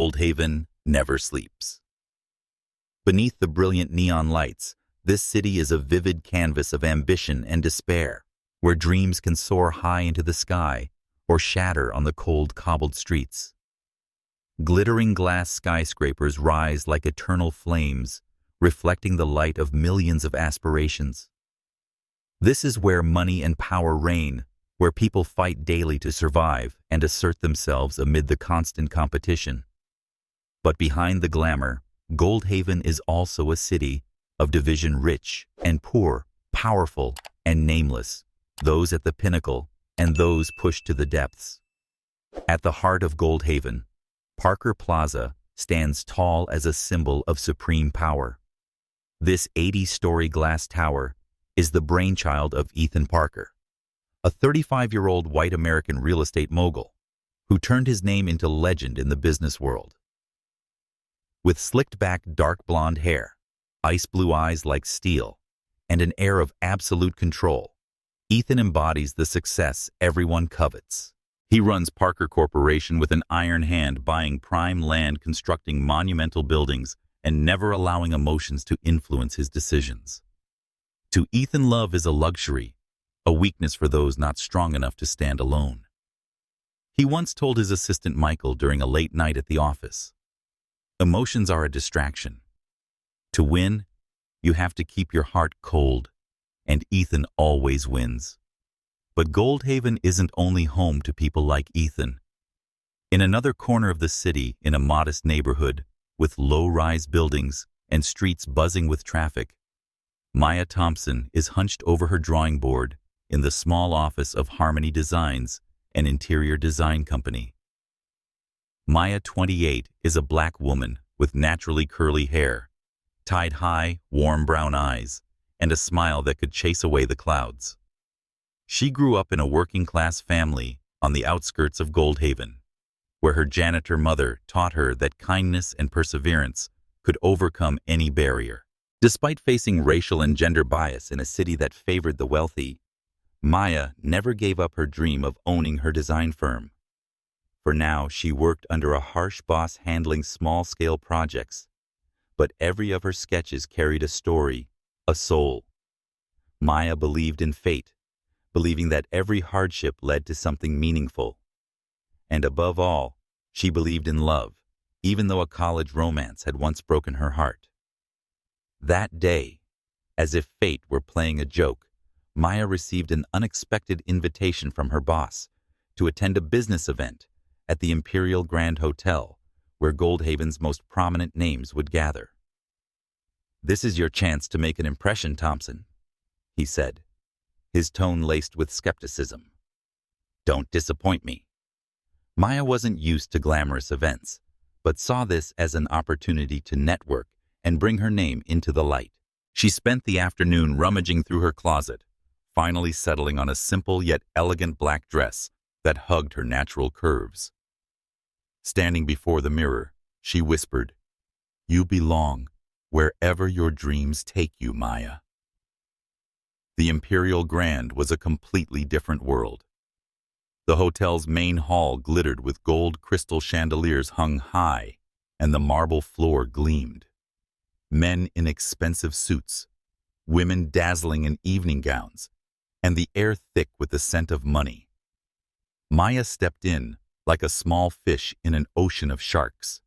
Goldhaven never sleeps. Beneath the brilliant neon lights, this city is a vivid canvas of ambition and despair, where dreams can soar high into the sky or shatter on the cold, cobbled streets. Glittering glass skyscrapers rise like eternal flames, reflecting the light of millions of aspirations. This is where money and power reign, where people fight daily to survive and assert themselves amid the constant competition. But behind the glamour, Goldhaven is also a city of division, rich and poor, powerful and nameless, those at the pinnacle and those pushed to the depths. At the heart of Goldhaven, Parker Plaza stands tall as a symbol of supreme power. This 80-story glass tower is the brainchild of Ethan Parker, a 35-year-old white American real estate mogul who turned his name into legend in the business world. With slicked-back dark blonde hair, ice blue eyes like steel, and an air of absolute control, Ethan embodies the success everyone covets. He runs Parker Corporation with an iron hand, buying prime land, constructing monumental buildings, and never allowing emotions to influence his decisions. To Ethan, love is a luxury, a weakness for those not strong enough to stand alone. He once told his assistant Michael during a late night at the office, "Emotions are a distraction. To win, you have to keep your heart cold, and Ethan always wins." But Goldhaven isn't only home to people like Ethan. In another corner of the city, in a modest neighborhood with low-rise buildings and streets buzzing with traffic, Maya Thompson is hunched over her drawing board in the small office of Harmony Designs, an interior design company. Maya, 28, is a black woman with naturally curly hair, tied high, warm brown eyes, and a smile that could chase away the clouds. She grew up in a working-class family on the outskirts of Goldhaven, where her janitor mother taught her that kindness and perseverance could overcome any barrier. Despite facing racial and gender bias in a city that favored the wealthy, Maya never gave up her dream of owning her design firm. For now, she worked under a harsh boss handling small-scale projects, but every of her sketches carried a story, a soul. Maya believed in fate, believing that every hardship led to something meaningful. And above all, she believed in love, even though a college romance had once broken her heart. That day, as if fate were playing a joke, Maya received an unexpected invitation from her boss to attend a business event at the Imperial Grand Hotel, where Goldhaven's most prominent names would gather. "This is your chance to make an impression, Thompson," he said, his tone laced with skepticism. "Don't disappoint me." Maya wasn't used to glamorous events, but saw this as an opportunity to network and bring her name into the light. She spent the afternoon rummaging through her closet, finally settling on a simple yet elegant black dress that hugged her natural curves. Standing before the mirror, she whispered, "You belong wherever your dreams take you, Maya." The Imperial Grand was a completely different world. The hotel's main hall glittered with gold crystal chandeliers hung high, and the marble floor gleamed. Men in expensive suits, women dazzling in evening gowns, and the air thick with the scent of money. Maya stepped in like a small fish in an ocean of sharks.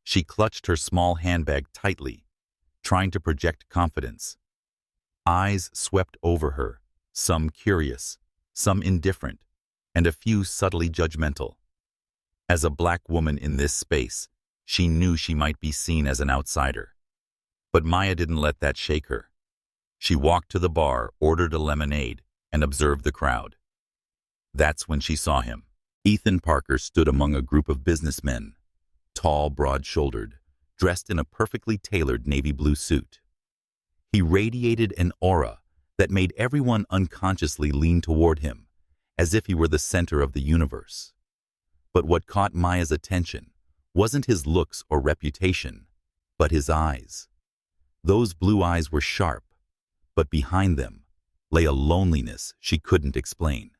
She clutched her small handbag tightly, trying to project confidence. Eyes swept over her, some curious, some indifferent, and a few subtly judgmental. As a black woman in this space, she knew she might be seen as an outsider. But Maya didn't let that shake her. She walked to the bar, ordered a lemonade, and observed the crowd. That's when she saw him. Ethan Parker stood among a group of businessmen, tall, broad-shouldered, dressed in a perfectly tailored navy blue suit. He radiated an aura that made everyone unconsciously lean toward him, as if he were the center of the universe. But what caught Maya's attention wasn't his looks or reputation, but his eyes. Those blue eyes were sharp, but behind them lay a loneliness she couldn't explain.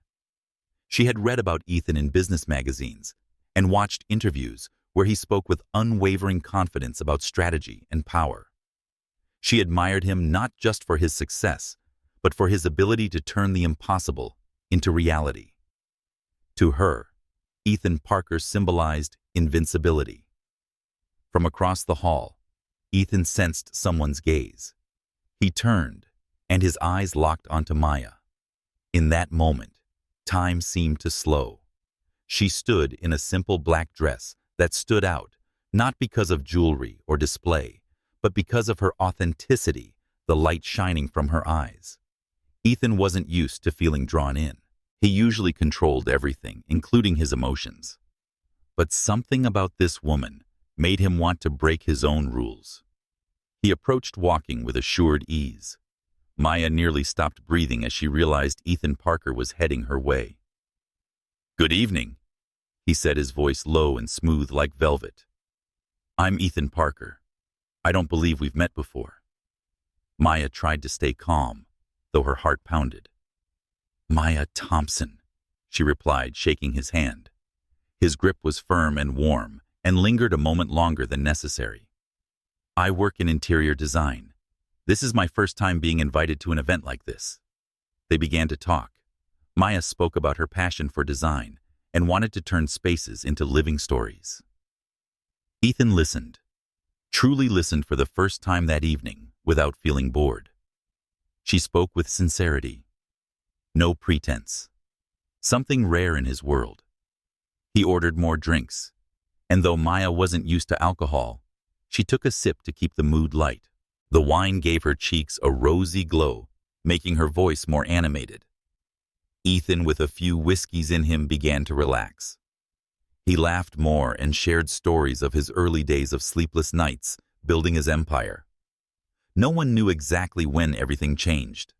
She had read about Ethan in business magazines and watched interviews where he spoke with unwavering confidence about strategy and power. She admired him not just for his success, but for his ability to turn the impossible into reality. To her, Ethan Parker symbolized invincibility. From across the hall, Ethan sensed someone's gaze. He turned, and his eyes locked onto Maya. In that moment, time seemed to slow. She stood in a simple black dress that stood out, not because of jewelry or display, but because of her authenticity, the light shining from her eyes. Ethan wasn't used to feeling drawn in. He usually controlled everything, including his emotions. But something about this woman made him want to break his own rules. He approached walking with assured ease. Maya nearly stopped breathing as she realized Ethan Parker was heading her way. "Good evening," he said, his voice low and smooth like velvet. "I'm Ethan Parker. I don't believe we've met before." Maya tried to stay calm, though her heart pounded. "Maya Thompson," she replied, shaking his hand. His grip was firm and warm, and lingered a moment longer than necessary. "I work in interior design. This is my first time being invited to an event like this." They began to talk. Maya spoke about her passion for design and wanted to turn spaces into living stories. Ethan listened, truly listened for the first time that evening without feeling bored. She spoke with sincerity. No pretense. Something rare in his world. He ordered more drinks, and though Maya wasn't used to alcohol, she took a sip to keep the mood light. The wine gave her cheeks a rosy glow, making her voice more animated. Ethan, with a few whiskeys in him, began to relax. He laughed more and shared stories of his early days of sleepless nights, building his empire. No one knew exactly when everything changed.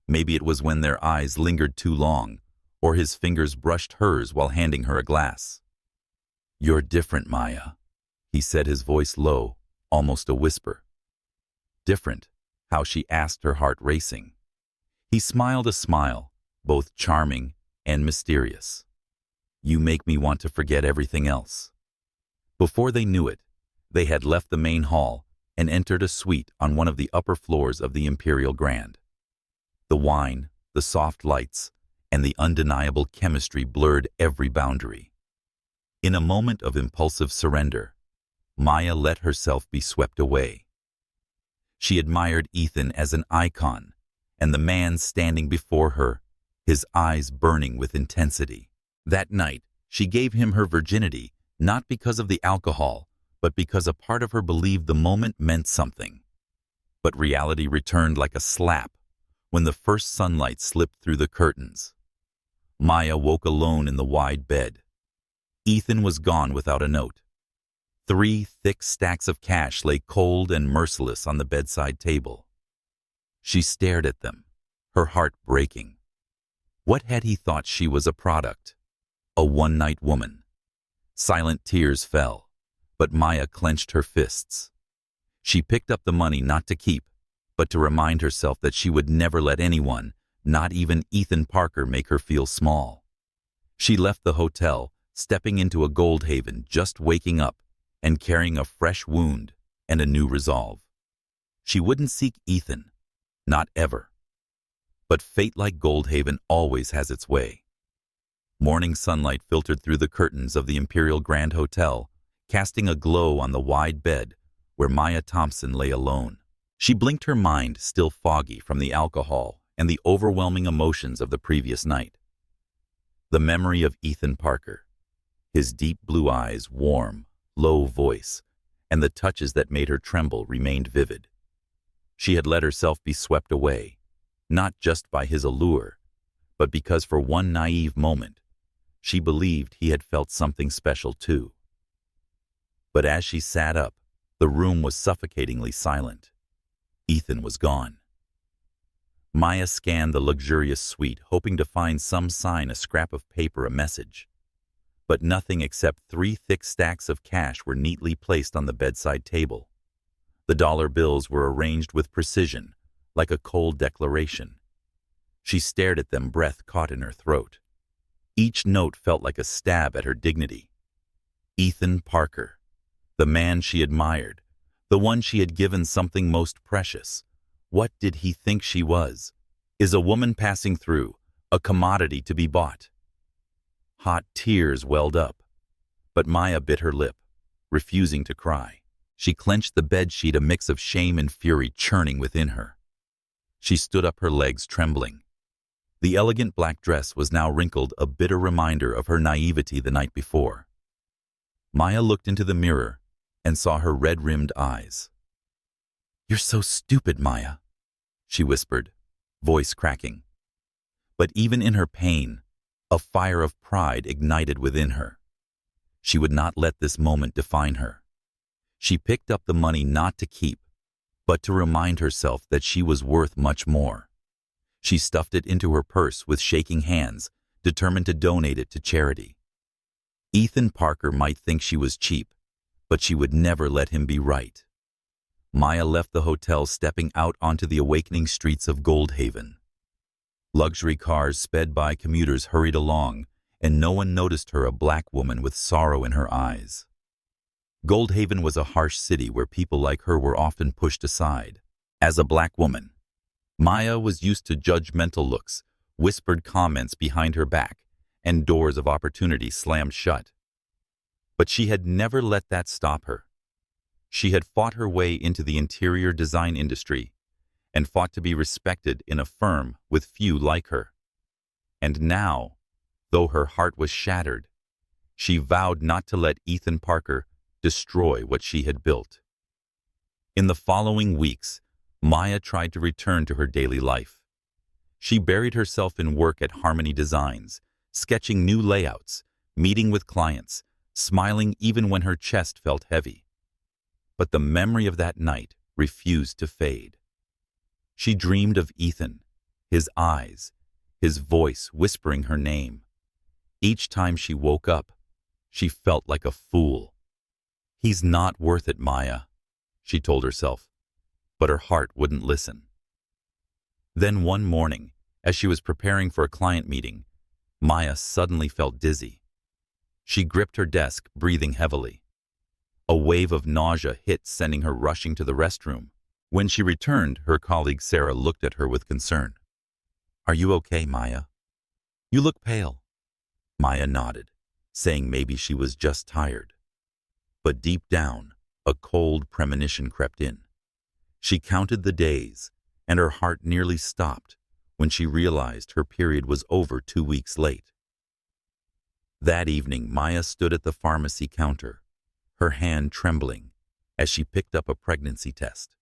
Maybe it was when their eyes lingered too long, or his fingers brushed hers while handing her a glass. "You're different, Maya," he said, his voice low, almost a whisper. "Different?" how she asked, her heart racing. He smiled a smile, both charming and mysterious. "You make me want to forget everything else." Before they knew it, they had left the main hall and entered a suite on one of the upper floors of the Imperial Grand. The wine, the soft lights, and the undeniable chemistry blurred every boundary. In a moment of impulsive surrender, Maya let herself be swept away. She admired Ethan as an icon, and the man standing before her, his eyes burning with intensity. That night, she gave him her virginity, not because of the alcohol, but because a part of her believed the moment meant something. But reality returned like a slap when the first sunlight slipped through the curtains. Maya woke alone in the wide bed. Ethan was gone without a note. 3 thick stacks of cash lay cold and merciless on the bedside table. She stared at them, her heart breaking. What had he thought she was, a product? A one-night woman? Silent tears fell, but Maya clenched her fists. She picked up the money not to keep, but to remind herself that she would never let anyone, not even Ethan Parker, make her feel small. She left the hotel, stepping into a Goldhaven, just waking up and carrying a fresh wound and a new resolve. She wouldn't seek Ethan, not ever. But fate, like Goldhaven, always has its way. Morning sunlight filtered through the curtains of the Imperial Grand Hotel, casting a glow on the wide bed where Maya Thompson lay alone. She blinked, her mind still foggy from the alcohol and the overwhelming emotions of the previous night. The memory of Ethan Parker, his deep blue eyes, warm, low voice, and the touches that made her tremble remained vivid. She had let herself be swept away, not just by his allure, but because for one naive moment, she believed he had felt something special too. But as she sat up, the room was suffocatingly silent. Ethan was gone. Maya scanned the luxurious suite, hoping to find some sign, a scrap of paper, a message. But nothing except 3 thick stacks of cash were neatly placed on the bedside table. The dollar bills were arranged with precision, like a cold declaration. She stared at them, breath caught in her throat. Each note felt like a stab at her dignity. Ethan Parker, the man she admired, the one she had given something most precious. What did he think she was? Is a woman passing through, a commodity to be bought? Hot tears welled up, but Maya bit her lip, refusing to cry. She clenched the bedsheet, a mix of shame and fury churning within her. She stood up, her legs trembling. The elegant black dress was now wrinkled, a bitter reminder of her naivety the night before. Maya looked into the mirror and saw her red-rimmed eyes. "You're so stupid, Maya," she whispered, voice cracking. But even in her pain, a fire of pride ignited within her. She would not let this moment define her. She picked up the money not to keep, but to remind herself that she was worth much more. She stuffed it into her purse with shaking hands, determined to donate it to charity. Ethan Parker might think she was cheap, but she would never let him be right. Maya left the hotel, stepping out onto the awakening streets of Goldhaven. Luxury cars sped by, commuters hurried along, and no one noticed her, a black woman with sorrow in her eyes. Goldhaven was a harsh city where people like her were often pushed aside. As a black woman, Maya was used to judgmental looks, whispered comments behind her back, and doors of opportunity slammed shut. But she had never let that stop her. She had fought her way into the interior design industry and fought to be respected in a firm with few like her. And now, though her heart was shattered, she vowed not to let Ethan Parker destroy what she had built. In the following weeks, Maya tried to return to her daily life. She buried herself in work at Harmony Designs, sketching new layouts, meeting with clients, smiling even when her chest felt heavy. But the memory of that night refused to fade. She dreamed of Ethan, his eyes, his voice whispering her name. Each time she woke up, she felt like a fool. "He's not worth it, Maya," she told herself, but her heart wouldn't listen. Then one morning, as she was preparing for a client meeting, Maya suddenly felt dizzy. She gripped her desk, breathing heavily. A wave of nausea hit, sending her rushing to the restroom. When she returned, her colleague Sarah looked at her with concern. "Are you okay, Maya? You look pale." Maya nodded, saying maybe she was just tired. But deep down, a cold premonition crept in. She counted the days, and her heart nearly stopped when she realized her period was over 2 weeks late. That evening, Maya stood at the pharmacy counter, her hand trembling as she picked up a pregnancy test.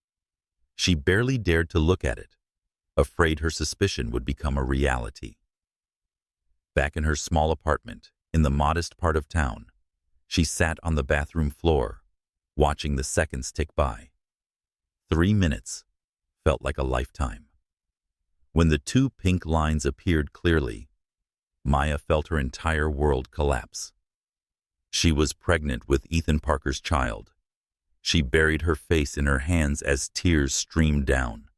She barely dared to look at it, afraid her suspicion would become a reality. Back in her small apartment, in the modest part of town, she sat on the bathroom floor, watching the seconds tick by. 3 minutes felt like a lifetime. When the 2 pink lines appeared clearly, Maya felt her entire world collapse. She was pregnant with Ethan Parker's child. She buried her face in her hands as tears streamed down.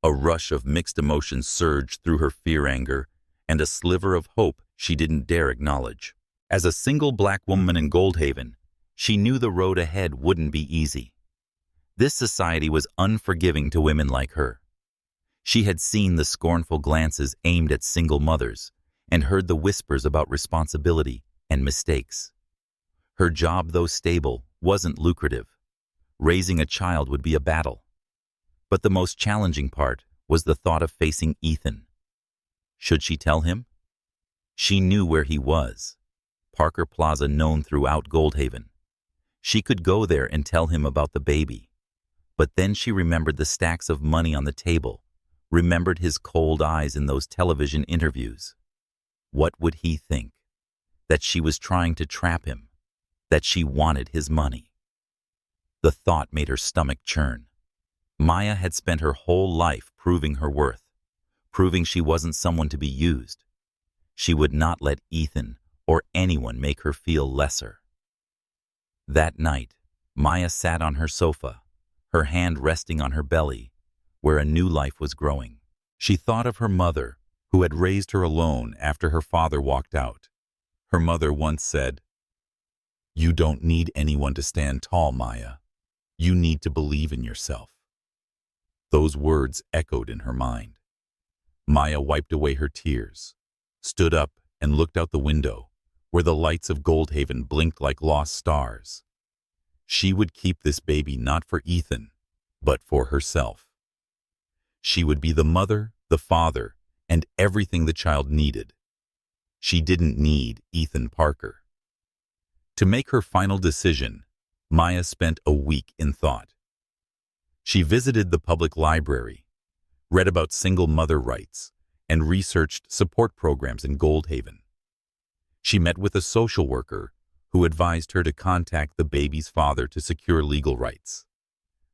A rush of mixed emotions surged through her, fear, anger, and a sliver of hope she didn't dare acknowledge. As a single black woman in Goldhaven, she knew the road ahead wouldn't be easy. This society was unforgiving to women like her. She had seen the scornful glances aimed at single mothers and heard the whispers about responsibility and mistakes. Her job, though stable, wasn't lucrative. Raising a child would be a battle. But the most challenging part was the thought of facing Ethan. Should she tell him? She knew where he was. Parker Plaza, known throughout Goldhaven. She could go there and tell him about the baby. But then she remembered the stacks of money on the table, remembered his cold eyes in those television interviews. What would he think? That she was trying to trap him, that she wanted his money. The thought made her stomach churn. Maya had spent her whole life proving her worth, proving she wasn't someone to be used. She would not let Ethan or anyone make her feel lesser. That night, Maya sat on her sofa, her hand resting on her belly, where a new life was growing. She thought of her mother, who had raised her alone after her father walked out. Her mother once said, You don't need anyone to stand tall, Maya. You need to believe in yourself. Those words echoed in her mind. Maya wiped away her tears, stood up and looked out the window, where the lights of Goldhaven blinked like lost stars. She would keep this baby not for Ethan, but for herself. She would be the mother, the father, and everything the child needed. She didn't need Ethan Parker. To make her final decision, Maya spent a week in thought. She visited the public library, read about single mother rights, and researched support programs in Goldhaven. She met with a social worker who advised her to contact the baby's father to secure legal rights.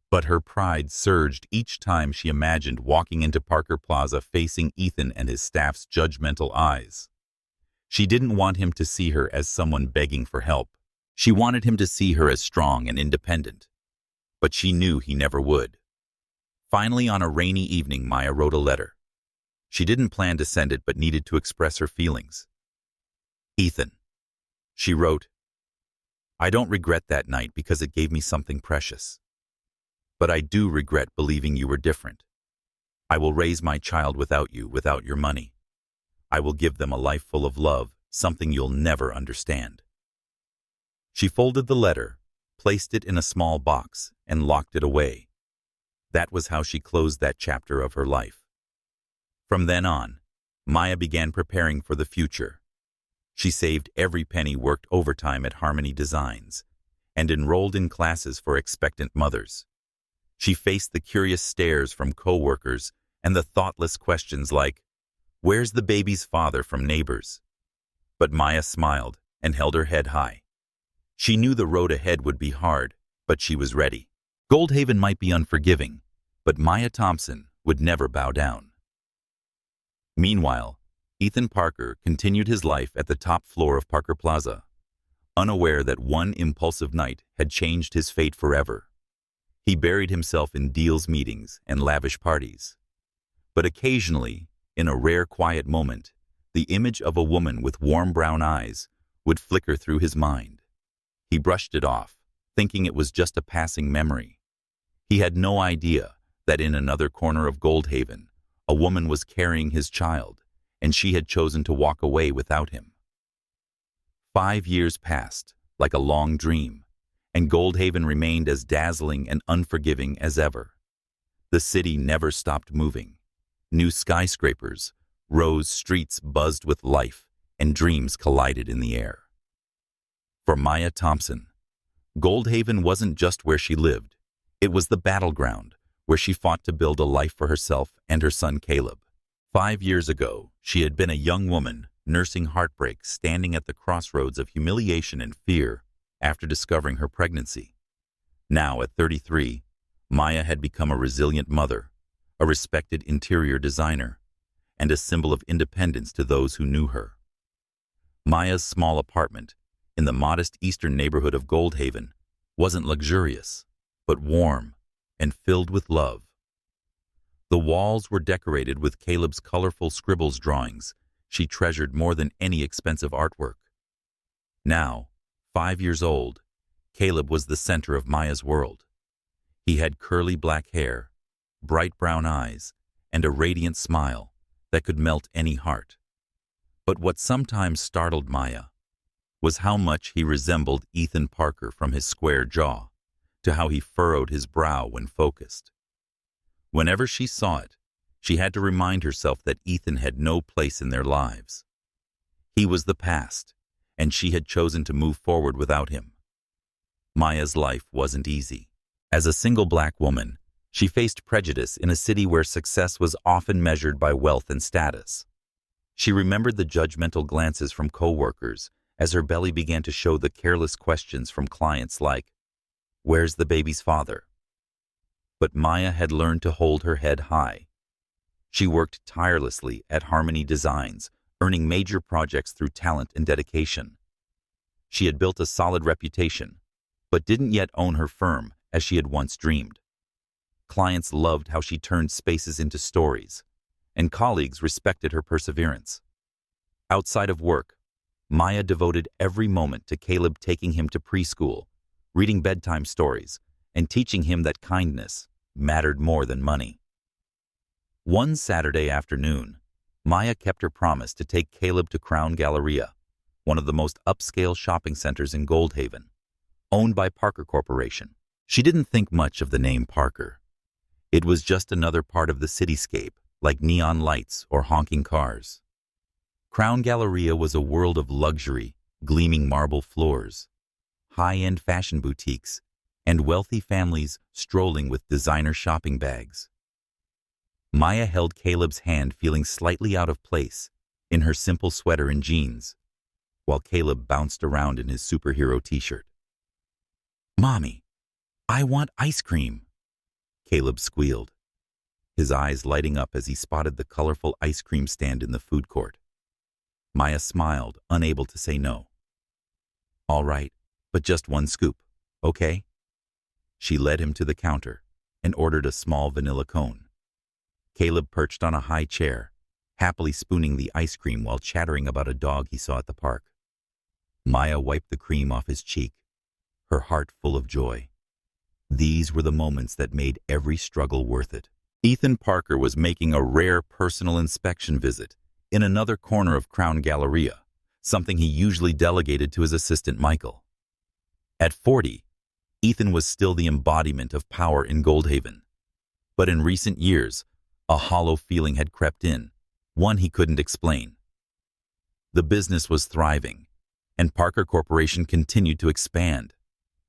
But her pride surged each time she imagined walking into Parker Plaza facing Ethan and his staff's judgmental eyes. She didn't want him to see her as someone begging for help. She wanted him to see her as strong and independent. But she knew he never would. Finally, on a rainy evening, Maya wrote a letter. She didn't plan to send it, but needed to express her feelings. Ethan, she wrote, I don't regret that night because it gave me something precious. But I do regret believing you were different. I will raise my child without you, without your money. I will give them a life full of love, something you'll never understand. She folded the letter, placed it in a small box, and locked it away. That was how she closed that chapter of her life. From then on, Maya began preparing for the future. She saved every penny, worked overtime at Harmony Designs, and enrolled in classes for expectant mothers. She faced the curious stares from co-workers and the thoughtless questions like, "Where's the baby's father?" from neighbors. But Maya smiled and held her head high. She knew the road ahead would be hard, but she was ready. Goldhaven might be unforgiving, but Maya Thompson would never bow down. Meanwhile, Ethan Parker continued his life at the top floor of Parker Plaza, unaware that one impulsive night had changed his fate forever. He buried himself in deals meetings and lavish parties. But occasionally, in a rare quiet moment, the image of a woman with warm brown eyes would flicker through his mind. He brushed it off, thinking it was just a passing memory. He had no idea that in another corner of Goldhaven, a woman was carrying his child, and she had chosen to walk away without him. 5 years passed, like a long dream, and Goldhaven remained as dazzling and unforgiving as ever. The city never stopped moving. New skyscrapers rose, streets buzzed with life, and dreams collided in the air. For Maya Thompson, Goldhaven wasn't just where she lived. It was the battleground where she fought to build a life for herself and her son Caleb. 5 years ago, she had been a young woman nursing heartbreak, standing at the crossroads of humiliation and fear after discovering her pregnancy. Now, at 33, Maya had become a resilient mother, a respected interior designer, and a symbol of independence to those who knew her. Maya's small apartment in the modest eastern neighborhood of Goldhaven wasn't luxurious, but warm and filled with love. The walls were decorated with Caleb's colorful scribbles drawings she treasured more than any expensive artwork. Now, 5 years old, Caleb was the center of Maya's world. He had curly black hair, bright brown eyes, and a radiant smile that could melt any heart. But what sometimes startled Maya was how much he resembled Ethan Parker, from his square jaw to how he furrowed his brow when focused. Whenever she saw it, she had to remind herself that Ethan had no place in their lives. He was the past, and she had chosen to move forward without him. Maya's life wasn't easy. As a single black woman, she faced prejudice in a city where success was often measured by wealth and status. She remembered the judgmental glances from co-workers as her belly began to show the careless questions from clients like, "Where's the baby's father?" But Maya had learned to hold her head high. She worked tirelessly at Harmony Designs, earning major projects through talent and dedication. She had built a solid reputation, but didn't yet own her firm as she had once dreamed. Clients loved how she turned spaces into stories, and colleagues respected her perseverance. Outside of work, Maya devoted every moment to Caleb taking him to preschool, reading bedtime stories, and teaching him that kindness mattered more than money. One Saturday afternoon, Maya kept her promise to take Caleb to Crown Galleria, one of the most upscale shopping centers in Goldhaven, owned by Parker Corporation. She didn't think much of the name Parker. It was just another part of the cityscape, like neon lights or honking cars. Crown Galleria was a world of luxury, gleaming marble floors, high-end fashion boutiques, and wealthy families strolling with designer shopping bags. Maya held Caleb's hand, feeling slightly out of place in her simple sweater and jeans, while Caleb bounced around in his superhero t-shirt. "Mommy, I want ice cream," Caleb squealed, his eyes lighting up as he spotted the colorful ice cream stand in the food court. Maya smiled, unable to say no. "All right, but just one scoop, okay?" She led him to the counter and ordered a small vanilla cone. Caleb perched on a high chair, happily spooning the ice cream while chattering about a dog he saw at the park. Maya wiped the cream off his cheek, her heart full of joy. These were the moments that made every struggle worth it. Ethan Parker was making a rare personal inspection visit in another corner of Crown Galleria, something he usually delegated to his assistant Michael. At 40, Ethan was still the embodiment of power in Goldhaven. But in recent years, a hollow feeling had crept in, one he couldn't explain. The business was thriving, and Parker Corporation continued to expand,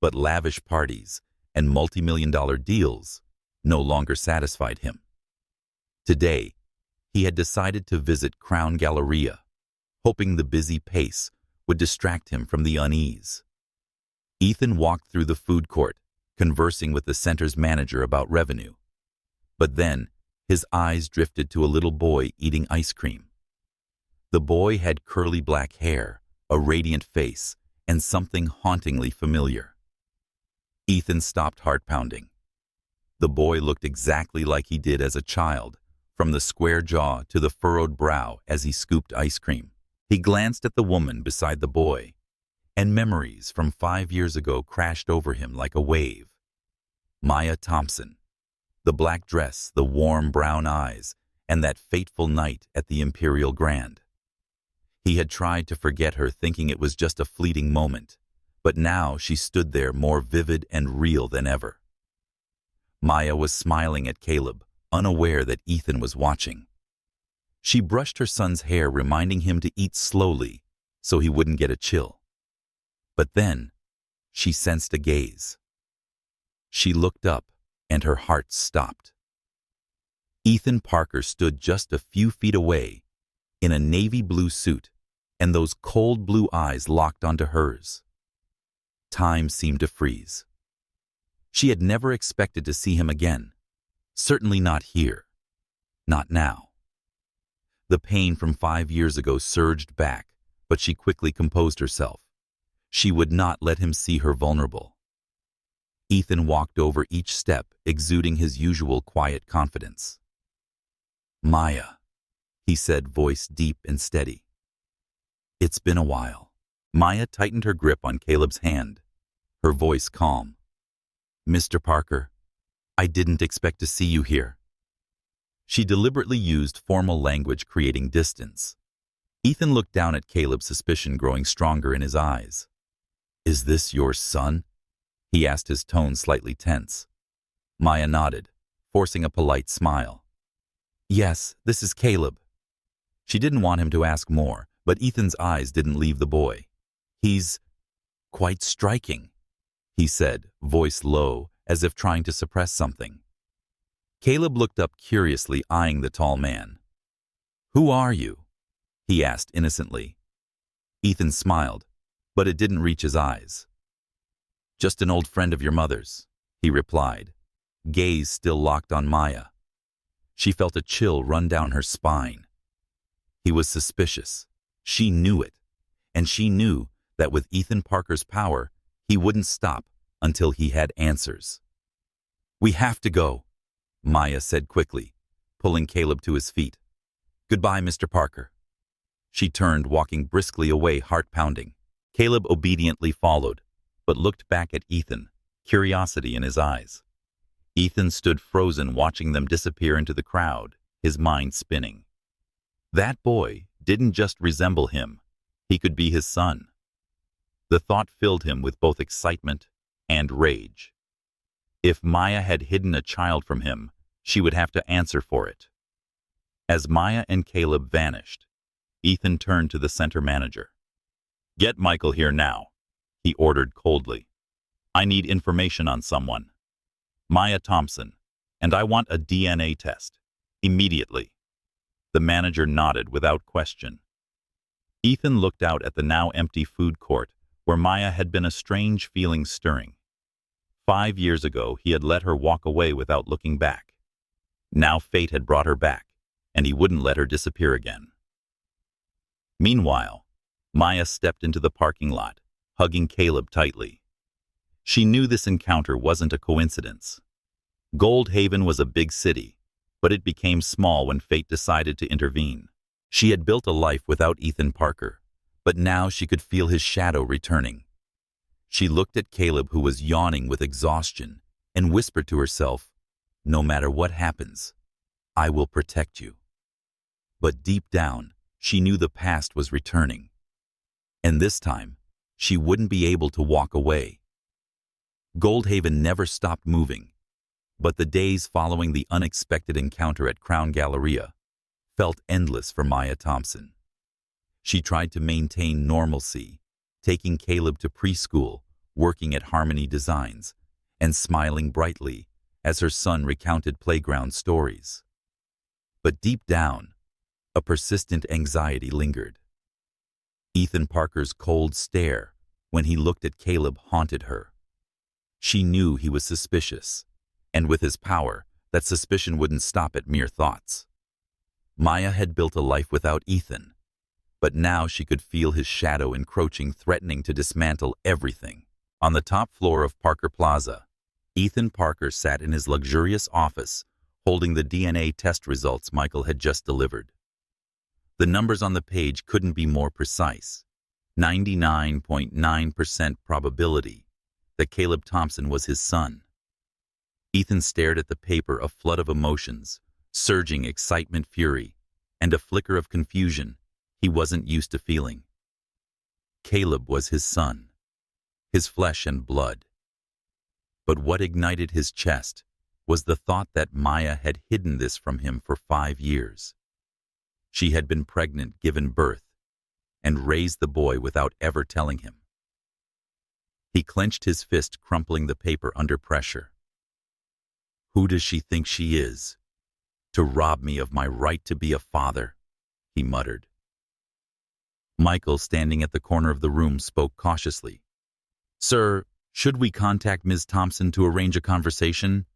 but lavish parties and multi-million-dollar deals no longer satisfied him. Today, he had decided to visit Crown Galleria, hoping the busy pace would distract him from the unease. Ethan walked through the food court, conversing with the center's manager about revenue. But then, his eyes drifted to a little boy eating ice cream. The boy had curly black hair, a radiant face, and something hauntingly familiar. Ethan stopped heart-pounding. The boy looked exactly like he did as a child, from the square jaw to the furrowed brow as he scooped ice cream. He glanced at the woman beside the boy, and memories from 5 years ago crashed over him like a wave. Maya Thompson. The black dress, the warm brown eyes, and that fateful night at the Imperial Grand. He had tried to forget her, thinking it was just a fleeting moment, but now she stood there more vivid and real than ever. Maya was smiling at Caleb, unaware that Ethan was watching. She brushed her son's hair, reminding him to eat slowly so he wouldn't get a chill. But then, she sensed a gaze. She looked up, and her heart stopped. Ethan Parker stood just a few feet away, in a navy blue suit, and those cold blue eyes locked onto hers. Time seemed to freeze. She had never expected to see him again, certainly not here, not now. The pain from 5 years ago surged back, but she quickly composed herself. She would not let him see her vulnerable. Ethan walked over each step, exuding his usual quiet confidence. "Maya," he said, voice deep and steady. "It's been a while." Maya tightened her grip on Caleb's hand, her voice calm. "Mr. Parker, I didn't expect to see you here." She deliberately used formal language, creating distance. Ethan looked down at Caleb, suspicion growing stronger in his eyes. "Is this your son?" he asked, his tone slightly tense. Maya nodded, forcing a polite smile. "Yes, this is Caleb." She didn't want him to ask more, but Ethan's eyes didn't leave the boy. "He's quite striking," he said, voice low, as if trying to suppress something. Caleb looked up curiously, eyeing the tall man. "Who are you?" he asked innocently. Ethan smiled, but it didn't reach his eyes. "Just an old friend of your mother's," he replied, gaze still locked on Maya. She felt a chill run down her spine. He was suspicious. She knew it, and she knew that with Ethan Parker's power, he wouldn't stop until he had answers. "We have to go," Maya said quickly, pulling Caleb to his feet. "Goodbye, Mr. Parker." She turned, walking briskly away, heart pounding. Caleb obediently followed, but looked back at Ethan, curiosity in his eyes. Ethan stood frozen, watching them disappear into the crowd, his mind spinning. That boy didn't just resemble him. He could be his son. The thought filled him with both excitement and rage. If Maya had hidden a child from him, she would have to answer for it. As Maya and Caleb vanished, Ethan turned to the center manager. "Get Michael here now," he ordered coldly. "I need information on someone. Maya Thompson, and I want a DNA test. Immediately." The manager nodded without question. Ethan looked out at the now empty food court where Maya had been, a strange feeling stirring. 5 years ago, he had let her walk away without looking back. Now fate had brought her back, and he wouldn't let her disappear again. Meanwhile, Maya stepped into the parking lot, hugging Caleb tightly. She knew this encounter wasn't a coincidence. Goldhaven was a big city, but it became small when fate decided to intervene. She had built a life without Ethan Parker, but now she could feel his shadow returning. She looked at Caleb, who was yawning with exhaustion, and whispered to herself, "No matter what happens, I will protect you." But deep down, she knew the past was returning. And this time, she wouldn't be able to walk away. Goldhaven never stopped moving, but the days following the unexpected encounter at Crown Galleria felt endless for Maya Thompson. She tried to maintain normalcy, taking Caleb to preschool, working at Harmony Designs, and smiling brightly as her son recounted playground stories. But deep down, a persistent anxiety lingered. Ethan Parker's cold stare when he looked at Caleb haunted her. She knew he was suspicious, and with his power, that suspicion wouldn't stop at mere thoughts. Maya had built a life without Ethan, but now she could feel his shadow encroaching, threatening to dismantle everything. On the top floor of Parker Plaza, Ethan Parker sat in his luxurious office, holding the DNA test results Michael had just delivered. The numbers on the page couldn't be more precise. 99.9% probability that Caleb Thompson was his son. Ethan stared at the paper, a flood of emotions, surging excitement, fury, and a flicker of confusion he wasn't used to feeling. Caleb was his son, his flesh and blood. But what ignited his chest was the thought that Maya had hidden this from him for 5 years. She had been pregnant, given birth, and raised the boy without ever telling him. He clenched his fist, crumpling the paper under pressure. "Who does she think she is, to rob me of my right to be a father?" he muttered. Michael, standing at the corner of the room, spoke cautiously. "Sir, should we contact Ms. Thompson to arrange a conversation?"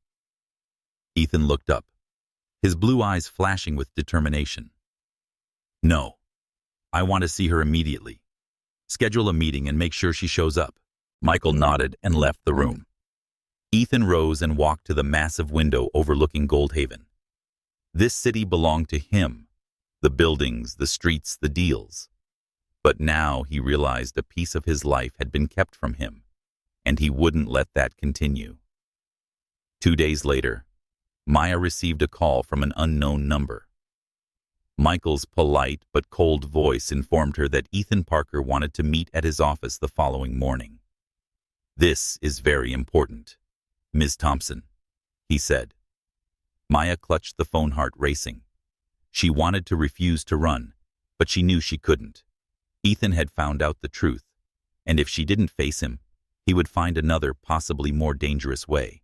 Ethan looked up, his blue eyes flashing with determination. "No. I want to see her immediately. Schedule a meeting and make sure she shows up." Michael nodded and left the room. Ethan rose and walked to the massive window overlooking Goldhaven. This city belonged to him, the buildings, the streets, the deals. But now he realized a piece of his life had been kept from him, and he wouldn't let that continue. 2 days later, Maya received a call from an unknown number. Michael's polite but cold voice informed her that Ethan Parker wanted to meet at his office the following morning. "This is very important, Ms. Thompson," he said. Maya clutched the phone, heart racing. She wanted to refuse to run, but she knew she couldn't. Ethan had found out the truth, and if she didn't face him, he would find another, possibly more dangerous way.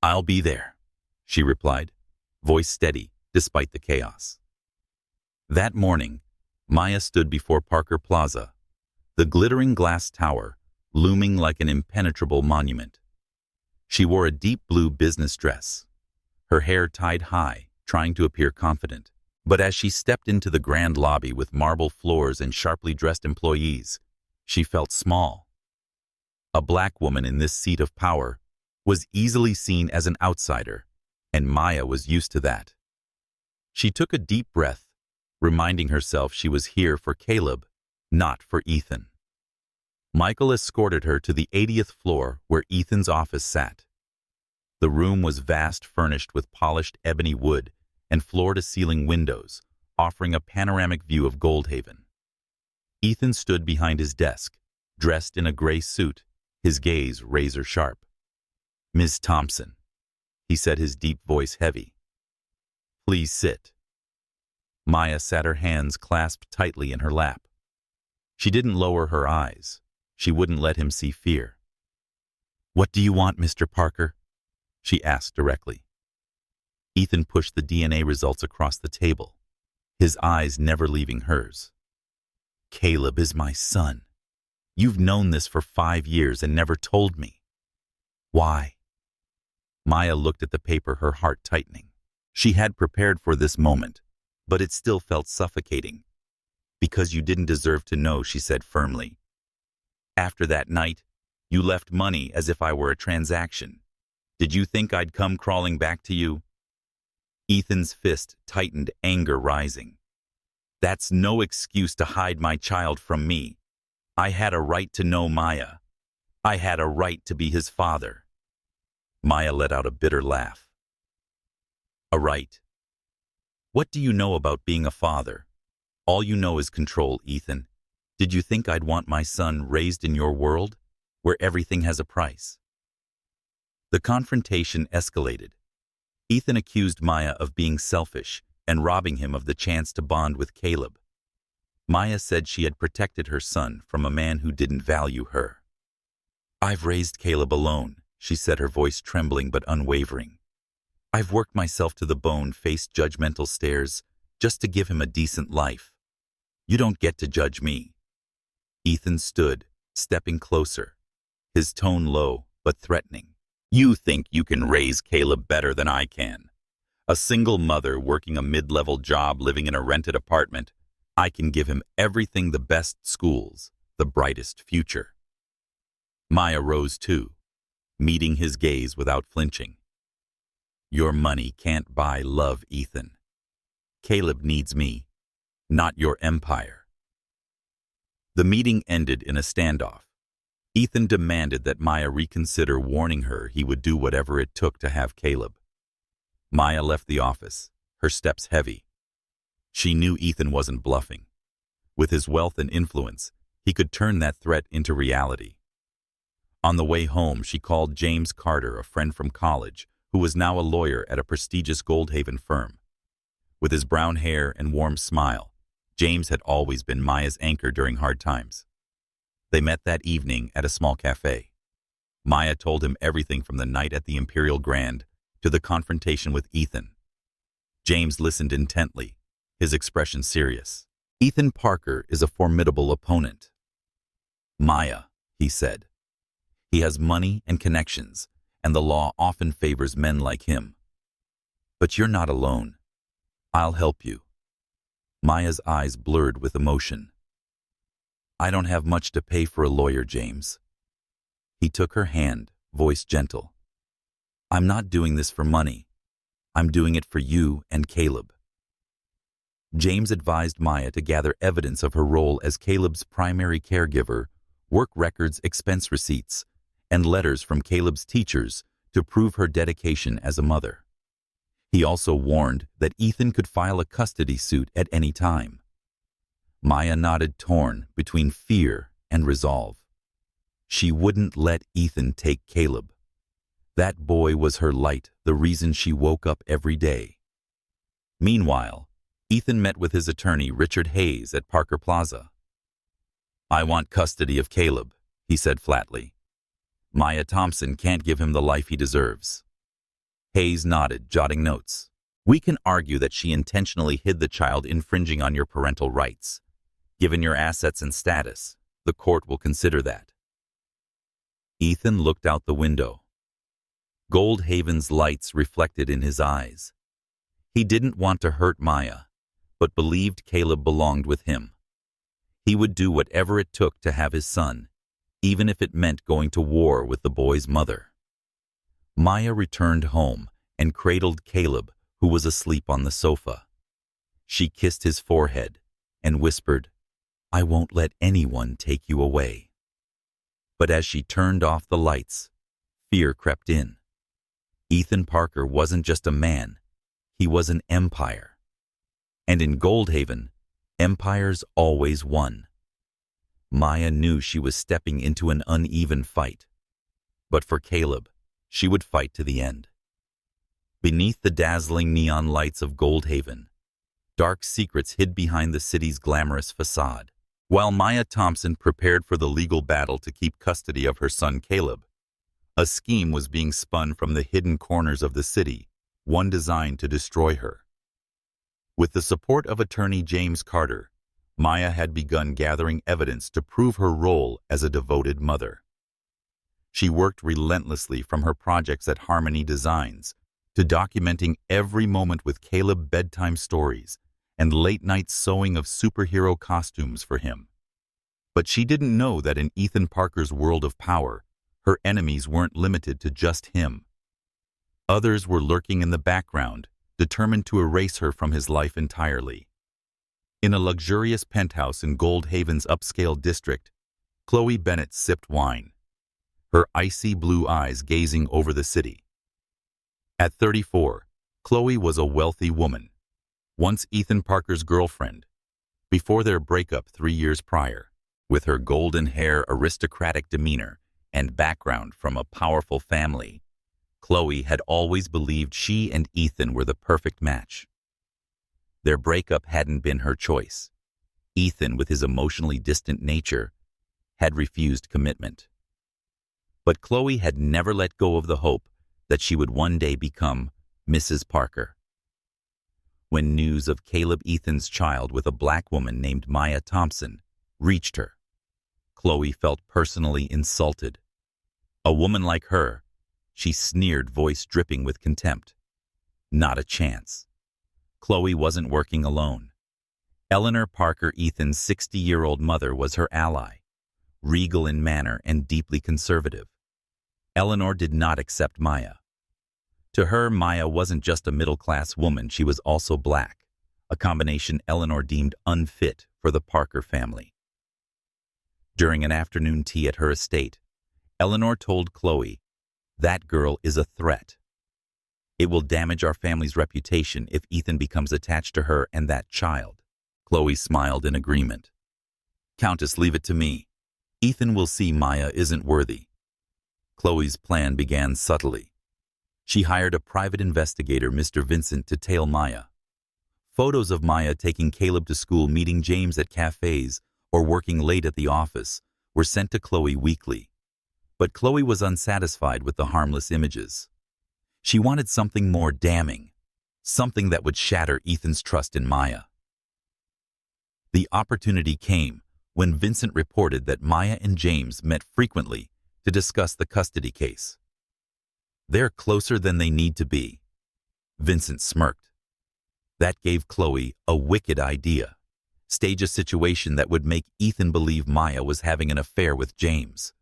"I'll be there," she replied, voice steady despite the chaos. That morning, Maya stood before Parker Plaza, the glittering glass tower looming like an impenetrable monument. She wore a deep blue business dress, her hair tied high, trying to appear confident. But as she stepped into the grand lobby with marble floors and sharply dressed employees, she felt small. A black woman in this seat of power was easily seen as an outsider, and Maya was used to that. She took a deep breath, reminding herself she was here for Caleb, not for Ethan. Michael escorted her to the 80th floor where Ethan's office sat. The room was vast, furnished with polished ebony wood and floor-to-ceiling windows, offering a panoramic view of Goldhaven. Ethan stood behind his desk, dressed in a gray suit, his gaze razor-sharp. "Miss Thompson," he said, his deep voice heavy. "Please sit." Maya sat, her hands clasped tightly in her lap. She didn't lower her eyes. She wouldn't let him see fear. "What do you want, Mr. Parker?" she asked directly. Ethan pushed the DNA results across the table, his eyes never leaving hers. "Caleb is my son. You've known this for 5 years and never told me. Why?" Maya looked at the paper, her heart tightening. She had prepared for this moment, but it still felt suffocating. "Because you didn't deserve to know," she said firmly. "After that night, you left money as if I were a transaction. Did you think I'd come crawling back to you?" Ethan's fist tightened, anger rising. "That's no excuse to hide my child from me. I had a right to know Maya. I had a right to be his father." Maya let out a bitter laugh. "A right? What do you know about being a father? All you know is control, Ethan. Did you think I'd want my son raised in your world, where everything has a price?" The confrontation escalated. Ethan accused Maya of being selfish and robbing him of the chance to bond with Caleb. Maya said she had protected her son from a man who didn't value her. "I've raised Caleb alone," she said, her voice trembling but unwavering. "I've worked myself to the bone, faced judgmental stares, just to give him a decent life. You don't get to judge me." Ethan stood, stepping closer, his tone low but threatening. "You think you can raise Caleb better than I can? A single mother working a mid-level job, living in a rented apartment. I can give him everything, the best schools, the brightest future." Maya rose too, meeting his gaze without flinching. "Your money can't buy love, Ethan. Caleb needs me, not your empire." The meeting ended in a standoff. Ethan demanded that Maya reconsider, warning her he would do whatever it took to have Caleb. Maya left the office, her steps heavy. She knew Ethan wasn't bluffing. With his wealth and influence, he could turn that threat into reality. On the way home, she called James Carter, a friend from college, who was now a lawyer at a prestigious Goldhaven firm. With his brown hair and warm smile, James had always been Maya's anchor during hard times. They met that evening at a small cafe. Maya told him everything from the night at the Imperial Grand to the confrontation with Ethan. James listened intently, his expression serious. "Ethan Parker is a formidable opponent." "Maya," he said. "He has money and connections, and the law often favors men like him. But you're not alone. I'll help you." Maya's eyes blurred with emotion. "I don't have much to pay for a lawyer, James." He took her hand, voice gentle. "I'm not doing this for money. I'm doing it for you and Caleb." James advised Maya to gather evidence of her role as Caleb's primary caregiver, work records, expense receipts, and letters from Caleb's teachers to prove her dedication as a mother. He also warned that Ethan could file a custody suit at any time. Maya nodded, torn between fear and resolve. She wouldn't let Ethan take Caleb. That boy was her light, the reason she woke up every day. Meanwhile, Ethan met with his attorney, Richard Hayes, at Parker Plaza. "I want custody of Caleb," he said flatly. "Maya Thompson can't give him the life he deserves." Hayes nodded, jotting notes. "We can argue that she intentionally hid the child, infringing on your parental rights. Given your assets and status, the court will consider that." Ethan looked out the window. Goldhaven's lights reflected in his eyes. He didn't want to hurt Maya, but believed Caleb belonged with him. He would do whatever it took to have his son, even if it meant going to war with the boy's mother. Maya returned home and cradled Caleb, who was asleep on the sofa. She kissed his forehead and whispered, "I won't let anyone take you away." But as she turned off the lights, fear crept in. Ethan Parker wasn't just a man, he was an empire. And in Goldhaven, empires always won. Maya knew she was stepping into an uneven fight. But for Caleb, she would fight to the end. Beneath the dazzling neon lights of Goldhaven, dark secrets hid behind the city's glamorous facade. While Maya Thompson prepared for the legal battle to keep custody of her son Caleb, a scheme was being spun from the hidden corners of the city, one designed to destroy her. With the support of attorney James Carter, Maya had begun gathering evidence to prove her role as a devoted mother. She worked relentlessly from her projects at Harmony Designs to documenting every moment with Caleb bedtime stories and late-night sewing of superhero costumes for him. But she didn't know that in Ethan Parker's world of power, her enemies weren't limited to just him. Others were lurking in the background, determined to erase her from his life entirely. In a luxurious penthouse in Goldhaven's upscale district, Chloe Bennett sipped wine, her icy blue eyes gazing over the city. At 34, Chloe was a wealthy woman, once Ethan Parker's girlfriend, before their breakup 3 years prior. With her golden hair, aristocratic demeanor, and background from a powerful family, Chloe had always believed she and Ethan were the perfect match. Their breakup hadn't been her choice. Ethan, with his emotionally distant nature, had refused commitment. But Chloe had never let go of the hope that she would one day become Mrs. Parker. When news of Caleb Ethan's child with a black woman named Maya Thompson reached her, Chloe felt personally insulted. A woman like her, she sneered, voice dripping with contempt. Not a chance. Chloe wasn't working alone. Eleanor Parker, Ethan's 60-year-old mother, was her ally, regal in manner and deeply conservative. Eleanor did not accept Maya. To her, Maya wasn't just a middle-class woman, she was also black, a combination Eleanor deemed unfit for the Parker family. During an afternoon tea at her estate, Eleanor told Chloe, "That girl is a threat. It will damage our family's reputation if Ethan becomes attached to her and that child." Chloe smiled in agreement. "Countess, leave it to me. Ethan will see Maya isn't worthy." Chloe's plan began subtly. She hired a private investigator, Mr. Vincent, to tail Maya. Photos of Maya taking Caleb to school, meeting James at cafes, or working late at the office were sent to Chloe weekly. But Chloe was unsatisfied with the harmless images. She wanted something more damning, something that would shatter Ethan's trust in Maya. The opportunity came when Vincent reported that Maya and James met frequently to discuss the custody case. "They're closer than they need to be," Vincent smirked. That gave Chloe a wicked idea. Stage a situation that would make Ethan believe Maya was having an affair with James.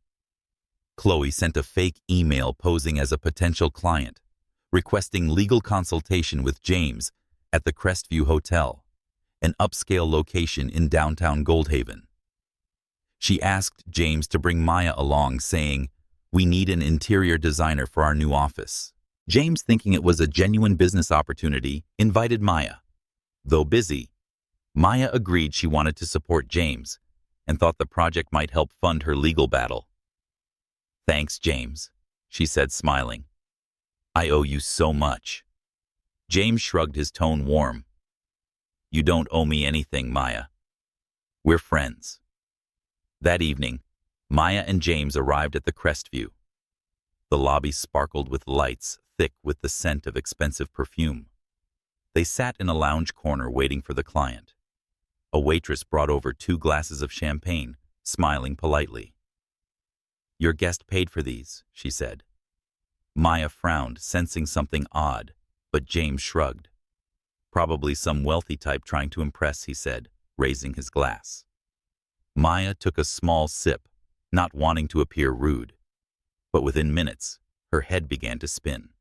Chloe sent a fake email posing as a potential client, requesting legal consultation with James at the Crestview Hotel, an upscale location in downtown Goldhaven. She asked James to bring Maya along, saying, "We need an interior designer for our new office." James, thinking it was a genuine business opportunity, invited Maya. Though busy, Maya agreed she wanted to support James and thought the project might help fund her legal battle. "Thanks, James," she said, smiling. "I owe you so much." James shrugged, his tone warm. "You don't owe me anything, Maya. We're friends." That evening, Maya and James arrived at the Crestview. The lobby sparkled with lights, thick with the scent of expensive perfume. They sat in a lounge corner waiting for the client. A waitress brought over 2 glasses of champagne, smiling politely. "Your guest paid for these," she said. Maya frowned, sensing something odd, but James shrugged. "Probably some wealthy type trying to impress," he said, raising his glass. Maya took a small sip, not wanting to appear rude. But within minutes, her head began to spin.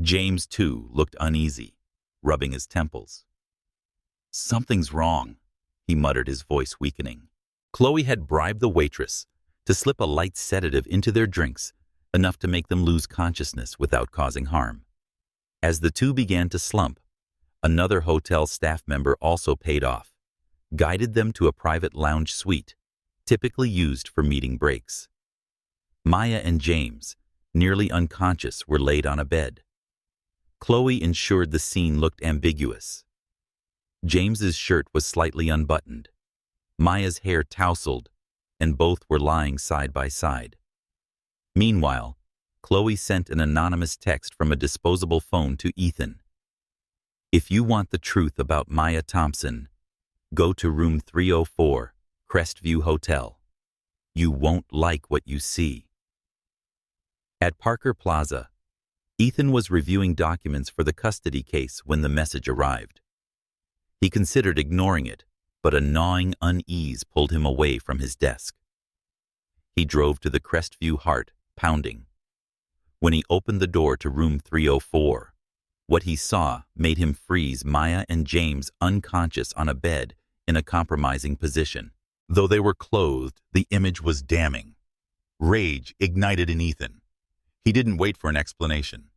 James, too, looked uneasy, rubbing his temples. Something's wrong, he muttered, his voice weakening. Chloe had bribed the waitress to slip a light sedative into their drinks, enough to make them lose consciousness without causing harm. As the two began to slump, another hotel staff member also paid off, guided them to a private lounge suite, typically used for meeting breaks. Maya and James, nearly unconscious, were laid on a bed. Chloe ensured the scene looked ambiguous. James's shirt was slightly unbuttoned, Maya's hair tousled, and both were lying side by side. Meanwhile, Chloe sent an anonymous text from a disposable phone to Ethan. If you want the truth about Maya Thompson, go to room 304, Crestview Hotel. You won't like what you see. At Parker Plaza, Ethan was reviewing documents for the custody case when the message arrived. He considered ignoring it, but a gnawing unease pulled him away from his desk. He drove to the Crestview, heart pounding. When he opened the door to room 304, what he saw made him freeze. Maya and James unconscious on a bed in a compromising position. Though they were clothed, the image was damning. Rage ignited in Ethan. He didn't wait for an explanation.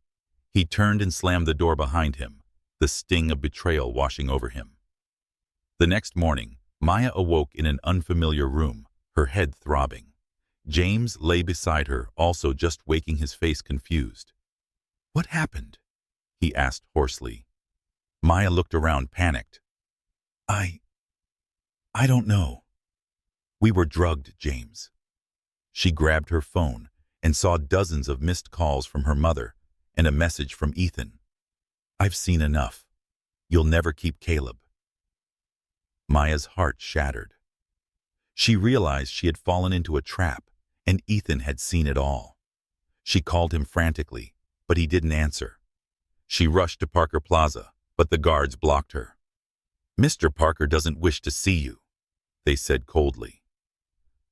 He turned and slammed the door behind him, the sting of betrayal washing over him. The next morning, Maya awoke in an unfamiliar room, her head throbbing. James lay beside her, also just waking, his face confused. "What happened?" he asked hoarsely. Maya looked around, panicked. I don't know. We were drugged, James." She grabbed her phone and saw dozens of missed calls from her mother and a message from Ethan. "I've seen enough. You'll never keep Caleb." Maya's heart shattered. She realized she had fallen into a trap, and Ethan had seen it all. She called him frantically, but he didn't answer. She rushed to Parker Plaza, but the guards blocked her. "Mr. Parker doesn't wish to see you," they said coldly.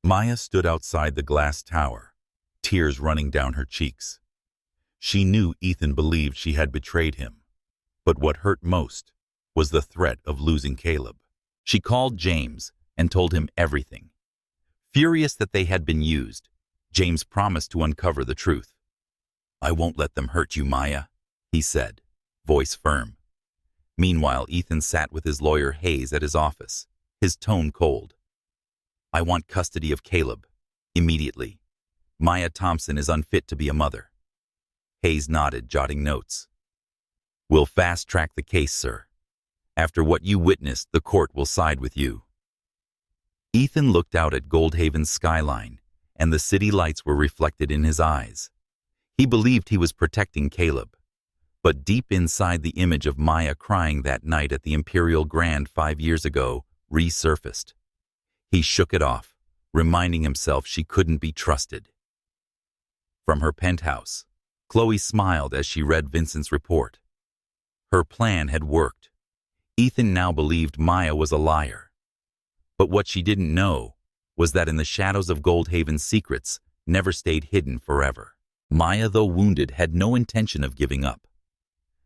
Maya stood outside the glass tower, tears running down her cheeks. She knew Ethan believed she had betrayed him, but what hurt most was the threat of losing Caleb. She called James and told him everything. Furious that they had been used, James promised to uncover the truth. "I won't let them hurt you, Maya," he said, voice firm. Meanwhile, Ethan sat with his lawyer Hayes at his office, his tone cold. "I want custody of Caleb, immediately. Maya Thompson is unfit to be a mother." Hayes nodded, jotting notes. "We'll fast-track the case, sir. After what you witnessed, the court will side with you." Ethan looked out at Goldhaven's skyline, and the city lights were reflected in his eyes. He believed he was protecting Caleb, but deep inside, the image of Maya crying that night at the Imperial Grand 5 years ago resurfaced. He shook it off, reminding himself she couldn't be trusted. From her penthouse, Chloe smiled as she read Vincent's report. Her plan had worked. Ethan now believed Maya was a liar. But what she didn't know was that in the shadows of Goldhaven's secrets never stayed hidden forever. Maya, though wounded, had no intention of giving up.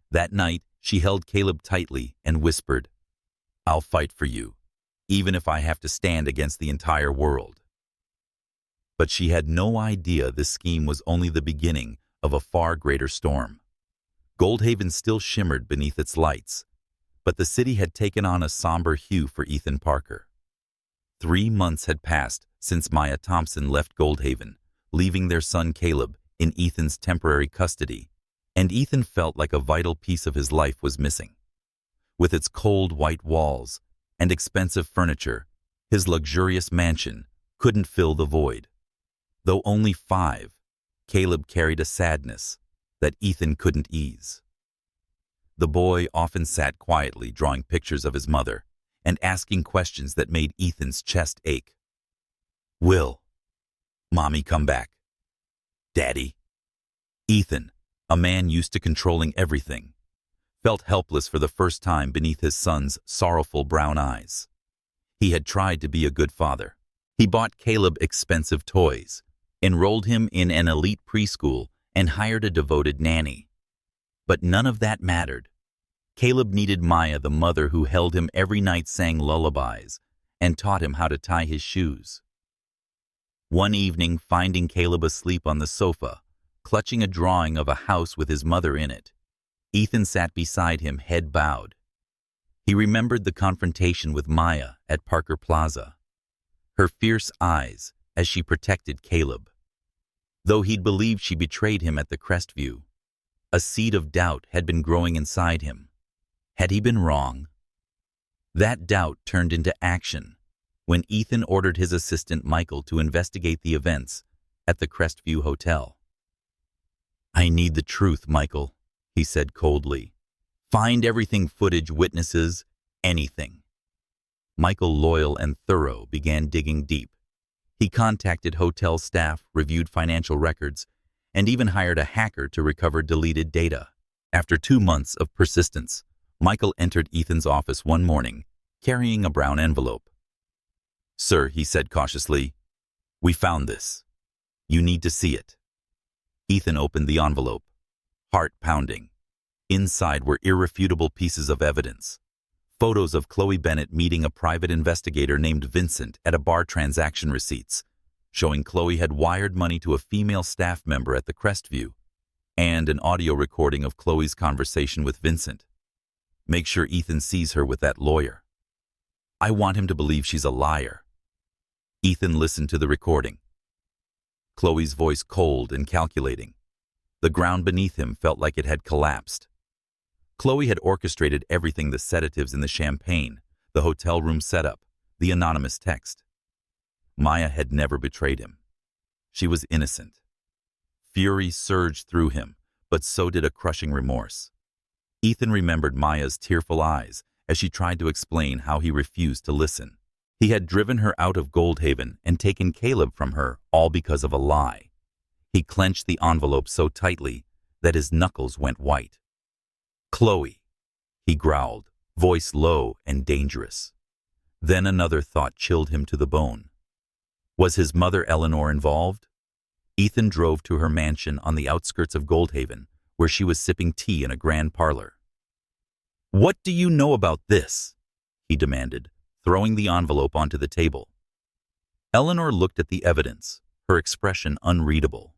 That night, she held Caleb tightly and whispered, "I'll fight for you, even if I have to stand against the entire world." But she had no idea this scheme was only the beginning of a far greater storm. Goldhaven still shimmered beneath its lights, but the city had taken on a somber hue for Ethan Parker. 3 months had passed since Maya Thompson left Goldhaven, leaving their son Caleb in Ethan's temporary custody, and Ethan felt like a vital piece of his life was missing. With its cold white walls and expensive furniture, his luxurious mansion couldn't fill the void. Though only 5, Caleb carried a sadness that Ethan couldn't ease. The boy often sat quietly, drawing pictures of his mother and asking questions that made Ethan's chest ache. "Will Mommy come back? Daddy?" Ethan, a man used to controlling everything, felt helpless for the first time beneath his son's sorrowful brown eyes. He had tried to be a good father. He bought Caleb expensive toys, enrolled him in an elite preschool, and hired a devoted nanny. But none of that mattered. Caleb needed Maya, the mother who held him every night, sang lullabies, and taught him how to tie his shoes. One evening, finding Caleb asleep on the sofa, clutching a drawing of a house with his mother in it, Ethan sat beside him, head bowed. He remembered the confrontation with Maya at Parker Plaza, her fierce eyes as she protected Caleb. Though he'd believed she betrayed him at the Crestview, a seed of doubt had been growing inside him. Had he been wrong? That doubt turned into action when Ethan ordered his assistant Michael to investigate the events at the Crestview Hotel. "I need the truth, Michael," he said coldly. "Find everything, footage, witnesses, anything." Michael, loyal and thorough, began digging deep. He contacted hotel staff, reviewed financial records, and even hired a hacker to recover deleted data. After 2 months of persistence, Michael entered Ethan's office one morning, carrying a brown envelope. "Sir," he said cautiously, "we found this. You need to see it." Ethan opened the envelope, heart pounding. Inside were irrefutable pieces of evidence. Photos of Chloe Bennett meeting a private investigator named Vincent at a bar, transaction receipts showing Chloe had wired money to a female staff member at the Crestview, and an audio recording of Chloe's conversation with Vincent. "Make sure Ethan sees her with that lawyer. I want him to believe she's a liar." Ethan listened to the recording. Chloe's voice cold and calculating. The ground beneath him felt like it had collapsed. Chloe had orchestrated everything: the sedatives in the champagne, the hotel room setup, the anonymous text. Maya had never betrayed him. She was innocent. Fury surged through him, but so did a crushing remorse. Ethan remembered Maya's tearful eyes as she tried to explain how he refused to listen. He had driven her out of Goldhaven and taken Caleb from her, all because of a lie. He clenched the envelope so tightly that his knuckles went white. "Chloe," he growled, voice low and dangerous. Then another thought chilled him to the bone. Was his mother Eleanor involved? Ethan drove to her mansion on the outskirts of Goldhaven, where she was sipping tea in a grand parlor. "What do you know about this?" he demanded, throwing the envelope onto the table. Eleanor looked at the evidence, her expression unreadable.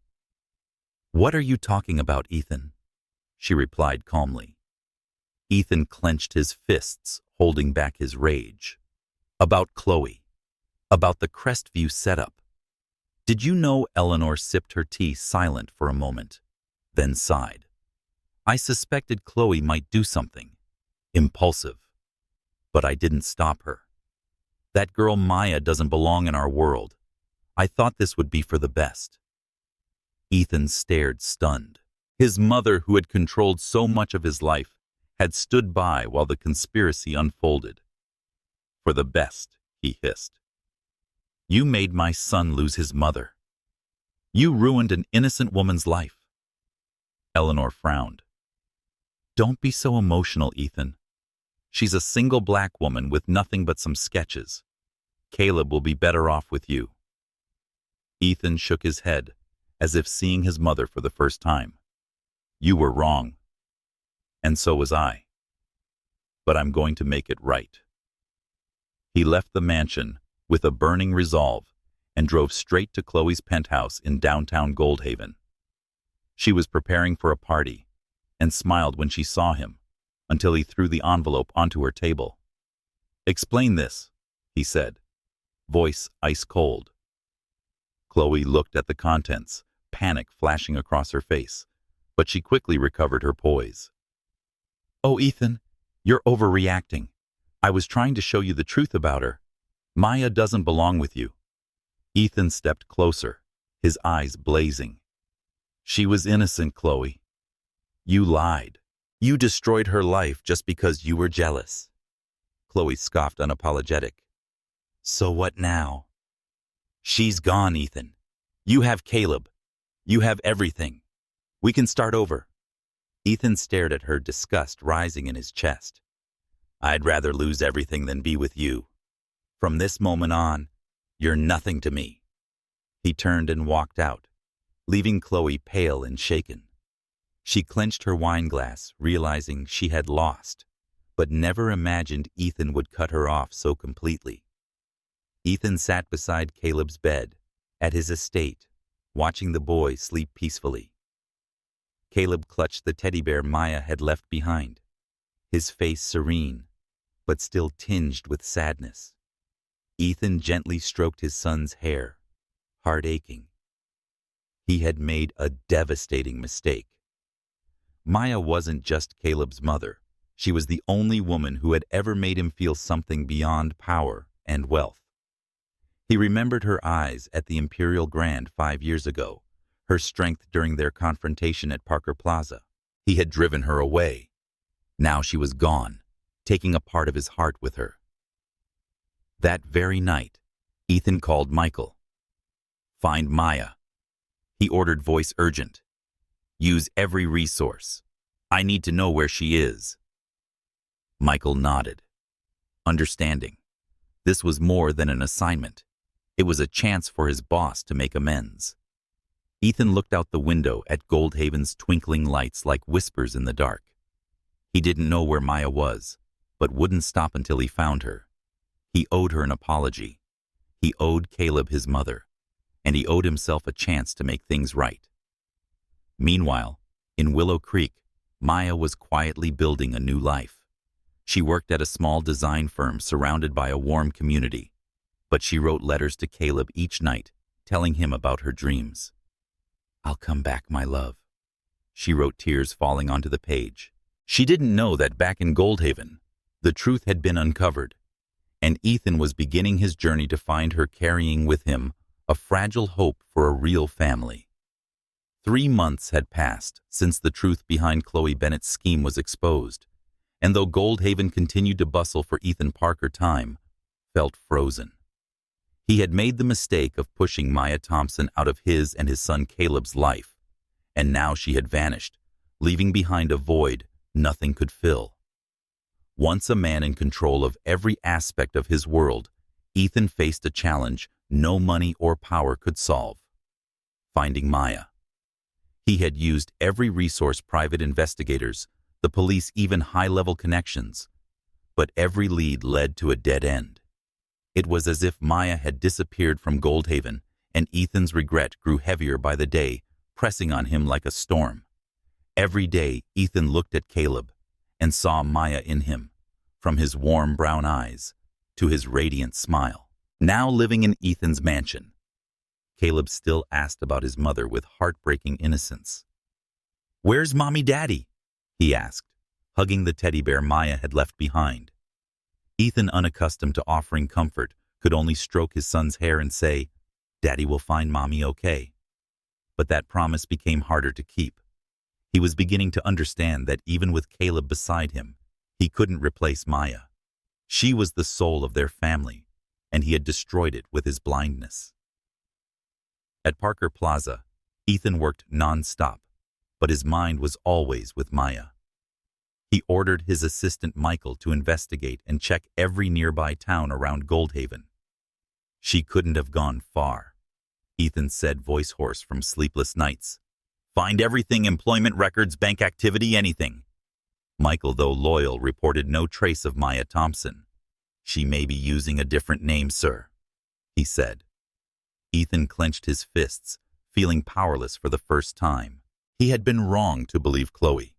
"What are you talking about, Ethan?" she replied calmly. Ethan clenched his fists, holding back his rage. "About Chloe. About the Crestview setup. Did you know?" Eleanor sipped her tea, silent for a moment, then sighed. "I suspected Chloe might do something. Impulsive. But I didn't stop her. That girl Maya doesn't belong in our world. I thought this would be for the best." Ethan stared, stunned. His mother, who had controlled so much of his life, had stood by while the conspiracy unfolded. "For the best," he hissed. "You made my son lose his mother. You ruined an innocent woman's life." Eleanor frowned. "Don't be so emotional, Ethan. She's a single black woman with nothing but some sketches. Caleb will be better off with you." Ethan shook his head, as if seeing his mother for the first time. "You were wrong. And so was I. But I'm going to make it right." He left the mansion with a burning resolve and drove straight to Chloe's penthouse in downtown Goldhaven. She was preparing for a party and smiled when she saw him, until he threw the envelope onto her table. "Explain this," he said, voice ice cold. Chloe looked at the contents, panic flashing across her face, but she quickly recovered her poise. "Oh, Ethan, you're overreacting. I was trying to show you the truth about her. Maya doesn't belong with you." Ethan stepped closer, his eyes blazing. "She was innocent, Chloe. You lied. You destroyed her life just because you were jealous." Chloe scoffed, unapologetic. "So what now?" "She's gone, Ethan. You have Caleb. You have everything. We can start over." Ethan stared at her, disgust rising in his chest. "I'd rather lose everything than be with you. From this moment on, you're nothing to me." He turned and walked out, leaving Chloe pale and shaken. She clenched her wine glass, realizing she had lost, but never imagined Ethan would cut her off so completely. Ethan sat beside Caleb's bed, at his estate, watching the boy sleep peacefully. Caleb clutched the teddy bear Maya had left behind, his face serene, but still tinged with sadness. Ethan gently stroked his son's hair, heart aching. He had made a devastating mistake. Maya wasn't just Caleb's mother. She was the only woman who had ever made him feel something beyond power and wealth. He remembered her eyes at the Imperial Grand 5 years ago, her strength during their confrontation at Parker Plaza. He had driven her away. Now she was gone, taking a part of his heart with her. That very night, Ethan called Michael. "Find Maya," he ordered, voice urgent. "Use every resource. I need to know where she is." Michael nodded, understanding. This was more than an assignment. It was a chance for his boss to make amends. Ethan looked out the window at Goldhaven's twinkling lights like whispers in the dark. He didn't know where Maya was, but wouldn't stop until he found her. He owed her an apology. He owed Caleb his mother, and he owed himself a chance to make things right. Meanwhile, in Willow Creek, Maya was quietly building a new life. She worked at a small design firm surrounded by a warm community, but she wrote letters to Caleb each night, telling him about her dreams. "I'll come back, my love," she wrote, tears falling onto the page. She didn't know that back in Goldhaven, the truth had been uncovered, and Ethan was beginning his journey to find her, carrying with him a fragile hope for a real family. 3 months had passed since the truth behind Chloe Bennett's scheme was exposed, and though Goldhaven continued to bustle for Ethan, Parker time felt frozen. He had made the mistake of pushing Maya Thompson out of his and his son Caleb's life, and now she had vanished, leaving behind a void nothing could fill. Once a man in control of every aspect of his world, Ethan faced a challenge no money or power could solve: finding Maya. He had used every resource, private investigators, the police, even high-level connections, but every lead led to a dead end. It was as if Maya had disappeared from Goldhaven, and Ethan's regret grew heavier by the day, pressing on him like a storm. Every day, Ethan looked at Caleb and saw Maya in him, from his warm brown eyes to his radiant smile. Now living in Ethan's mansion, Caleb still asked about his mother with heartbreaking innocence. "Where's Mommy Daddy?" he asked, hugging the teddy bear Maya had left behind. Ethan, unaccustomed to offering comfort, could only stroke his son's hair and say, "Daddy will find Mommy okay." But that promise became harder to keep. He was beginning to understand that even with Caleb beside him, he couldn't replace Maya. She was the soul of their family, and he had destroyed it with his blindness. At Parker Plaza, Ethan worked non-stop, but his mind was always with Maya. He ordered his assistant Michael to investigate and check every nearby town around Goldhaven. "She couldn't have gone far," Ethan said, voice hoarse from sleepless nights. "Find everything: employment records, bank activity, anything." Michael, though loyal, reported no trace of Maya Thompson. "She may be using a different name, sir," he said. Ethan clenched his fists, feeling powerless for the first time. He had been wrong to believe Chloe.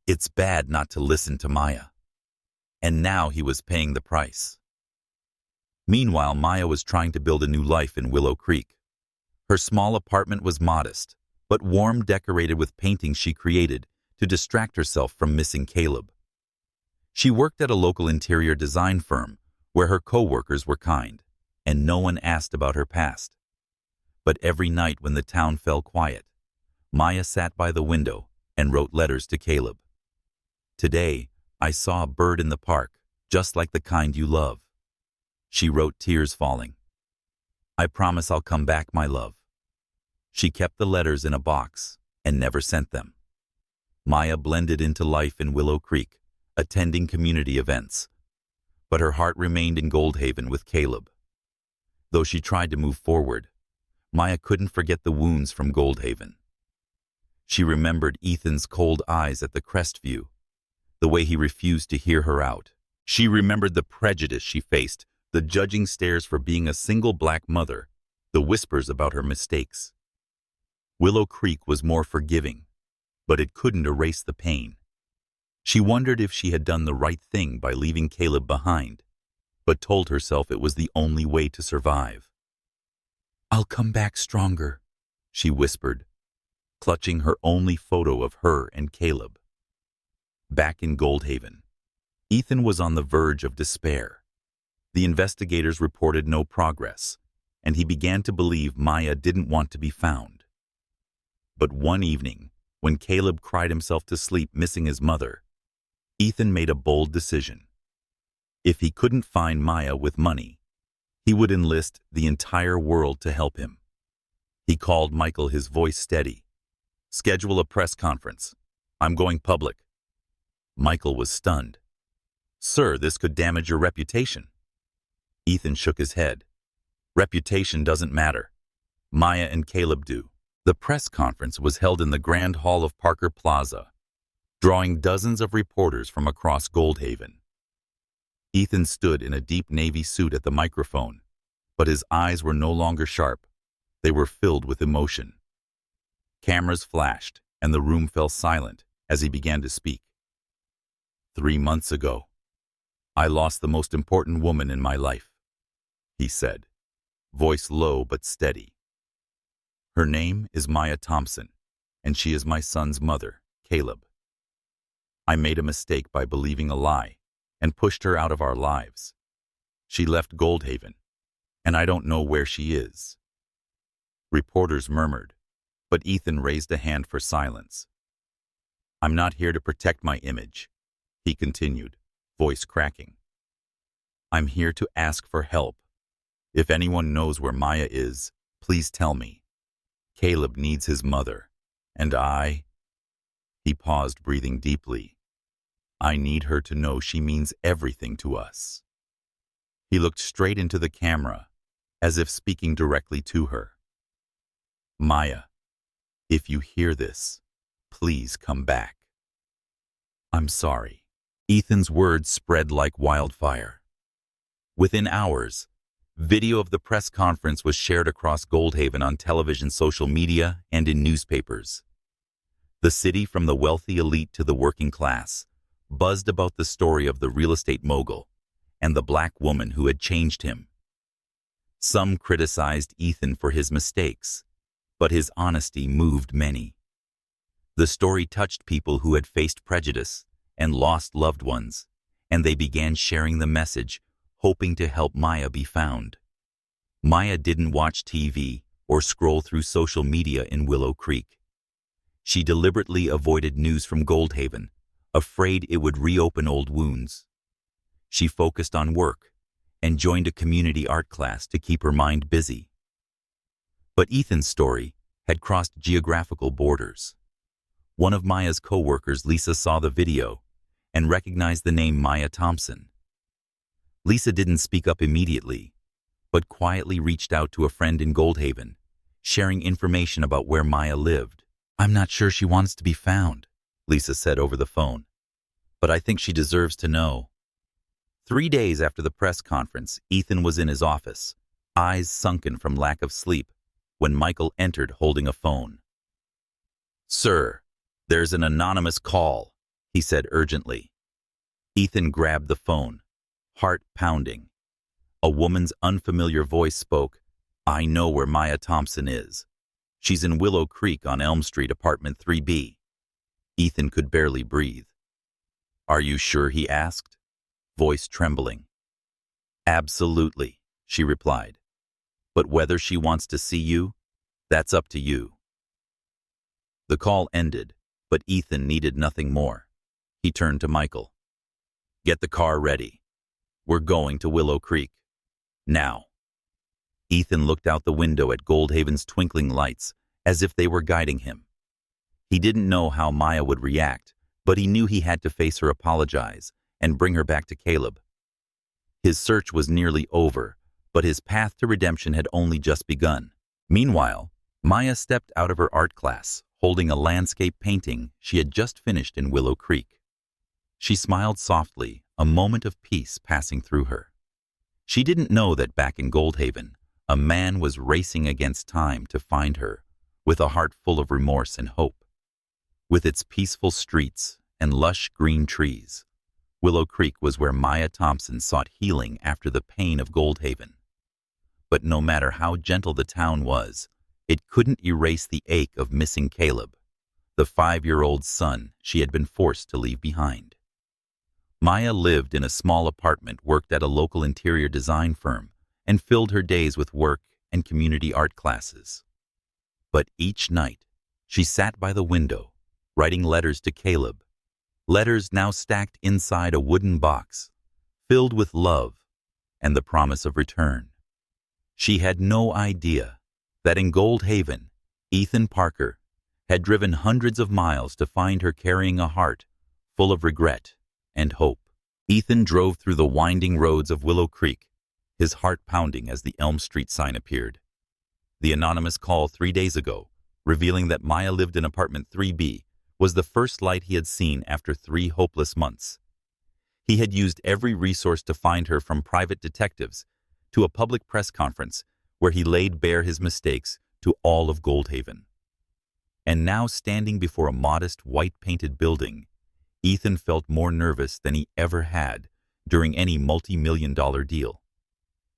It's bad not to listen to Maya. And now he was paying the price. Meanwhile, Maya was trying to build a new life in Willow Creek. Her small apartment was modest, but warm, decorated with paintings she created to distract herself from missing Caleb. She worked at a local interior design firm where her co-workers were kind, and no one asked about her past. But every night when the town fell quiet, Maya sat by the window and wrote letters to Caleb. "Today, I saw a bird in the park, just like the kind you love," she wrote, tears falling. "I promise I'll come back, my love." She kept the letters in a box and never sent them. Maya blended into life in Willow Creek, attending community events, but her heart remained in Goldhaven with Caleb. Though she tried to move forward, Maya couldn't forget the wounds from Goldhaven. She remembered Ethan's cold eyes at the Crestview, the way he refused to hear her out. She remembered the prejudice she faced, the judging stares for being a single black mother, the whispers about her mistakes. Willow Creek was more forgiving, but it couldn't erase the pain. She wondered if she had done the right thing by leaving Caleb behind, but told herself it was the only way to survive. "I'll come back stronger," she whispered, clutching her only photo of her and Caleb. Back in Goldhaven, Ethan was on the verge of despair. The investigators reported no progress, and he began to believe Maya didn't want to be found. But one evening, when Caleb cried himself to sleep missing his mother, Ethan made a bold decision. If he couldn't find Maya with money, he would enlist the entire world to help him. He called Michael, his voice steady. "Schedule a press conference. I'm going public." Michael was stunned. "Sir, this could damage your reputation." Ethan shook his head. "Reputation doesn't matter. Maya and Caleb do." The press conference was held in the Grand Hall of Parker Plaza, drawing dozens of reporters from across Goldhaven. Ethan stood in a deep navy suit at the microphone, but his eyes were no longer sharp. They were filled with emotion. Cameras flashed, and the room fell silent as he began to speak. 3 months ago, I lost the most important woman in my life," he said, voice low but steady. "Her name is Maya Thompson, and she is my son's mother, Caleb. I made a mistake by believing a lie and pushed her out of our lives. She left Goldhaven, and I don't know where she is." Reporters murmured, but Ethan raised a hand for silence. "I'm not here to protect my image," he continued, voice cracking. "I'm here to ask for help. If anyone knows where Maya is, please tell me. Caleb needs his mother, and I—" He paused, breathing deeply. "I need her to know she means everything to us." He looked straight into the camera, as if speaking directly to her. "Maya, if you hear this, please come back. I'm sorry." Ethan's words spread like wildfire. Within hours, video of the press conference was shared across Goldhaven on television, social media, and in newspapers. The city, from the wealthy elite to the working class, buzzed about the story of the real estate mogul and the black woman who had changed him. Some criticized Ethan for his mistakes, but his honesty moved many. The story touched people who had faced prejudice and lost loved ones, and they began sharing the message, hoping to help Maya be found. Maya didn't watch TV or scroll through social media in Willow Creek. She deliberately avoided news from Goldhaven, afraid it would reopen old wounds. She focused on work and joined a community art class to keep her mind busy. But Ethan's story had crossed geographical borders. One of Maya's co-workers, Lisa, saw the video and recognized the name Maya Thompson. Lisa didn't speak up immediately, but quietly reached out to a friend in Goldhaven, sharing information about where Maya lived. "I'm not sure she wants to be found," Lisa said over the phone, "but I think she deserves to know." 3 days after the press conference, Ethan was in his office, eyes sunken from lack of sleep, when Michael entered holding a phone. "Sir, there's an anonymous call," he said urgently. Ethan grabbed the phone, heart pounding. A woman's unfamiliar voice spoke. "I know where Maya Thompson is. She's in Willow Creek on Elm Street, apartment 3B. Ethan could barely breathe. "Are you sure?" he asked, voice trembling. "Absolutely," she replied. "But whether she wants to see you, that's up to you." The call ended, but Ethan needed nothing more. He turned to Michael. "Get the car ready. We're going to Willow Creek. Now." Ethan looked out the window at Goldhaven's twinkling lights, as if they were guiding him. He didn't know how Maya would react, but he knew he had to face her, apologize, and bring her back to Caleb. His search was nearly over, but his path to redemption had only just begun. Meanwhile, Maya stepped out of her art class, holding a landscape painting she had just finished in Willow Creek. She smiled softly, a moment of peace passing through her. She didn't know that back in Goldhaven, a man was racing against time to find her, with a heart full of remorse and hope. With its peaceful streets and lush green trees, Willow Creek was where Maya Thompson sought healing after the pain of Goldhaven. But no matter how gentle the town was, it couldn't erase the ache of missing Caleb, the 5-year-old son she had been forced to leave behind. Maya lived in a small apartment, worked at a local interior design firm, and filled her days with work and community art classes. But each night, she sat by the window, writing letters to Caleb, letters now stacked inside a wooden box, filled with love and the promise of return. She had no idea that in Goldhaven, Ethan Parker had driven hundreds of miles to find her carrying a heart full of regret and hope. Ethan drove through the winding roads of Willow Creek, his heart pounding as the Elm Street sign appeared. The anonymous call 3 days ago, revealing that Maya lived in apartment 3B, was the first light he had seen after 3 hopeless months. He had used every resource to find her, from private detectives to a public press conference where he laid bare his mistakes to all of Goldhaven. And now, standing before a modest white-painted building, Ethan felt more nervous than he ever had during any multi-million-dollar deal.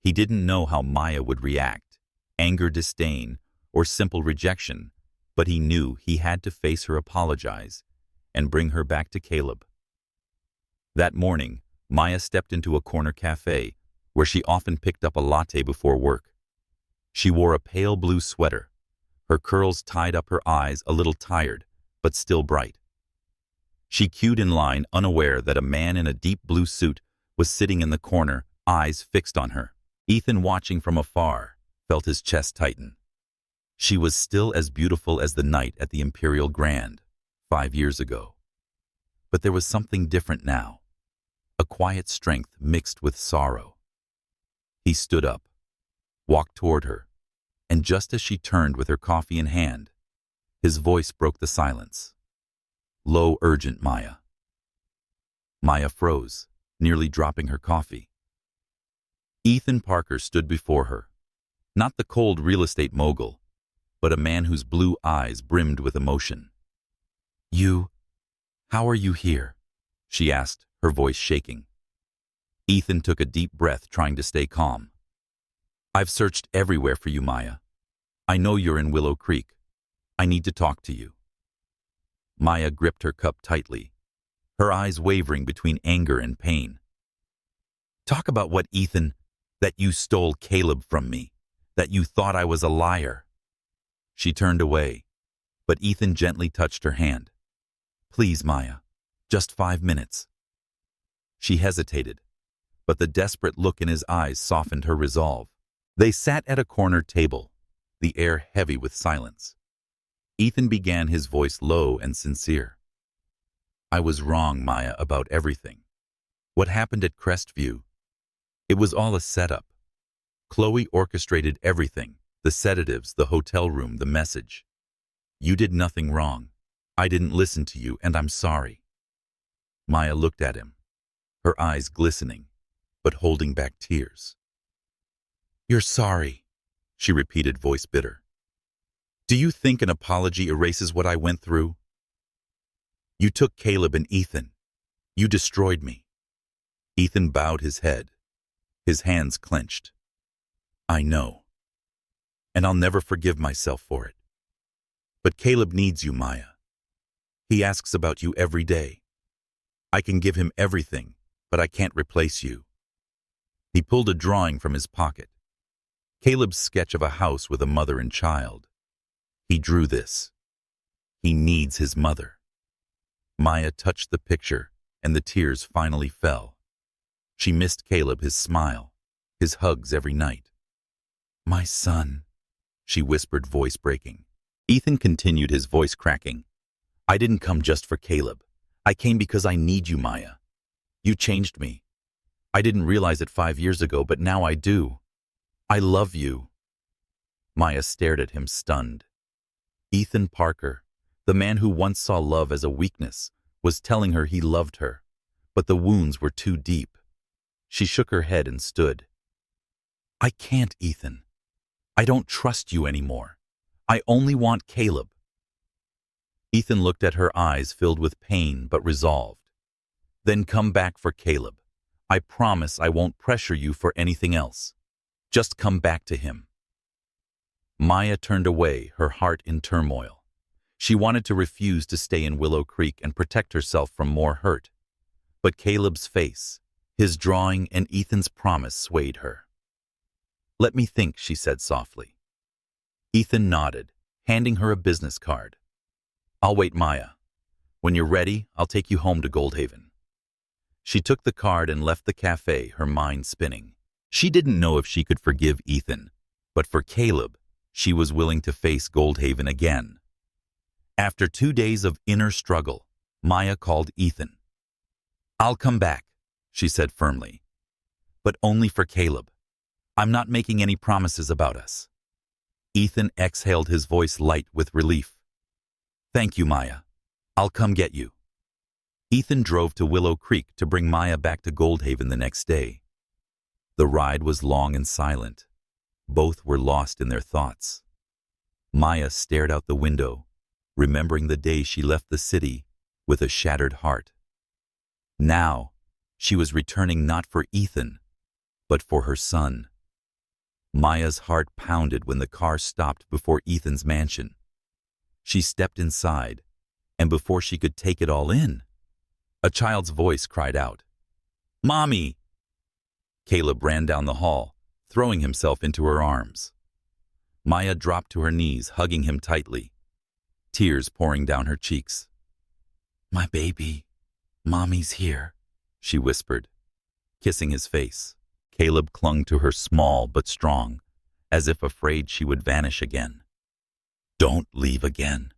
He didn't know how Maya would react, anger, disdain, or simple rejection, but he knew he had to face her, apologize, and bring her back to Caleb. That morning, Maya stepped into a corner cafe where she often picked up a latte before work. She wore a pale blue sweater, her curls tied up, her eyes a little tired, but still bright. She queued in line, unaware that a man in a deep blue suit was sitting in the corner, eyes fixed on her. Ethan, watching from afar, felt his chest tighten. She was still as beautiful as the night at the Imperial Grand 5 years ago. But there was something different now, a quiet strength mixed with sorrow. He stood up, walked toward her, and just as she turned with her coffee in hand, his voice broke the silence. Low, urgent, Maya. Maya froze, nearly dropping her coffee. Ethan Parker stood before her, not the cold real estate mogul, but a man whose blue eyes brimmed with emotion. How are you here?" she asked, her voice shaking. Ethan took a deep breath, trying to stay calm. "I've searched everywhere for you, Maya. I know you're in Willow Creek. I need to talk to you." Maya gripped her cup tightly, her eyes wavering between anger and pain. "Talk about what, Ethan? That you stole Caleb from me, that you thought I was a liar." She turned away, but Ethan gently touched her hand. "Please, Maya, just 5 minutes." She hesitated, but the desperate look in his eyes softened her resolve. They sat at a corner table, the air heavy with silence. Ethan began, his voice low and sincere. "I was wrong, Maya, about everything. What happened at Crestview? It was all a setup. Chloe orchestrated everything, the sedatives, the hotel room, the message. You did nothing wrong. I didn't listen to you, and I'm sorry." Maya looked at him, her eyes glistening, but holding back tears. "You're sorry," she repeated, voice bitter. "Do you think an apology erases what I went through? You took Caleb and Ethan. You destroyed me." Ethan bowed his head, his hands clenched. "I know, and I'll never forgive myself for it. But Caleb needs you, Maya. He asks about you every day. I can give him everything, but I can't replace you." He pulled a drawing from his pocket, Caleb's sketch of a house with a mother and child. He drew this. He needs his mother. Maya touched the picture, and the tears finally fell. She missed Caleb, his smile, his hugs every night. "My son," she whispered, voice breaking. Ethan continued, his voice cracking. "I didn't come just for Caleb. I came because I need you, Maya. You changed me. I didn't realize it 5 years ago, but now I do. I love you." Maya stared at him, stunned. Ethan Parker, The man who once saw love as a weakness was telling her he loved her, but the wounds were too deep. She shook her head and stood. "I can't, Ethan. I don't trust you anymore. I only want Caleb." Ethan looked at her eyes filled with pain but resolved. "Then come back for Caleb. I promise I won't pressure you for anything else. Just come back to him." Maya turned away, her heart in turmoil. She wanted to refuse to stay in Willow Creek and protect herself from more hurt. But Caleb's face, his drawing, and Ethan's promise swayed her. "Let me think," she said softly. Ethan nodded, handing her a business card. "I'll wait, Maya. When you're ready, I'll take you home to Goldhaven." She took the card and left the cafe, her mind spinning. She didn't know if she could forgive Ethan, but for Caleb, she was willing to face Goldhaven again. After 2 days of inner struggle, Maya called Ethan. "I'll come back," she said firmly. "But only for Caleb. I'm not making any promises about us." Ethan exhaled, his voice light with relief. "Thank you, Maya. I'll come get you." Ethan drove to Willow Creek to bring Maya back to Goldhaven the next day. The ride was long and silent. Both were lost in their thoughts. Maya stared out the window, remembering the day she left the city with a shattered heart. Now, she was returning not for Ethan, but for her son. Maya's heart pounded when the car stopped before Ethan's mansion. She stepped inside, and before she could take it all in, a child's voice cried out, "Mommy!" Caleb ran down the hall, throwing himself into her arms. Maya dropped to her knees, hugging him tightly, tears pouring down her cheeks. "My baby, Mommy's here," she whispered, kissing his face. Caleb clung to her, small but strong, as if afraid she would vanish again. "Don't leave again."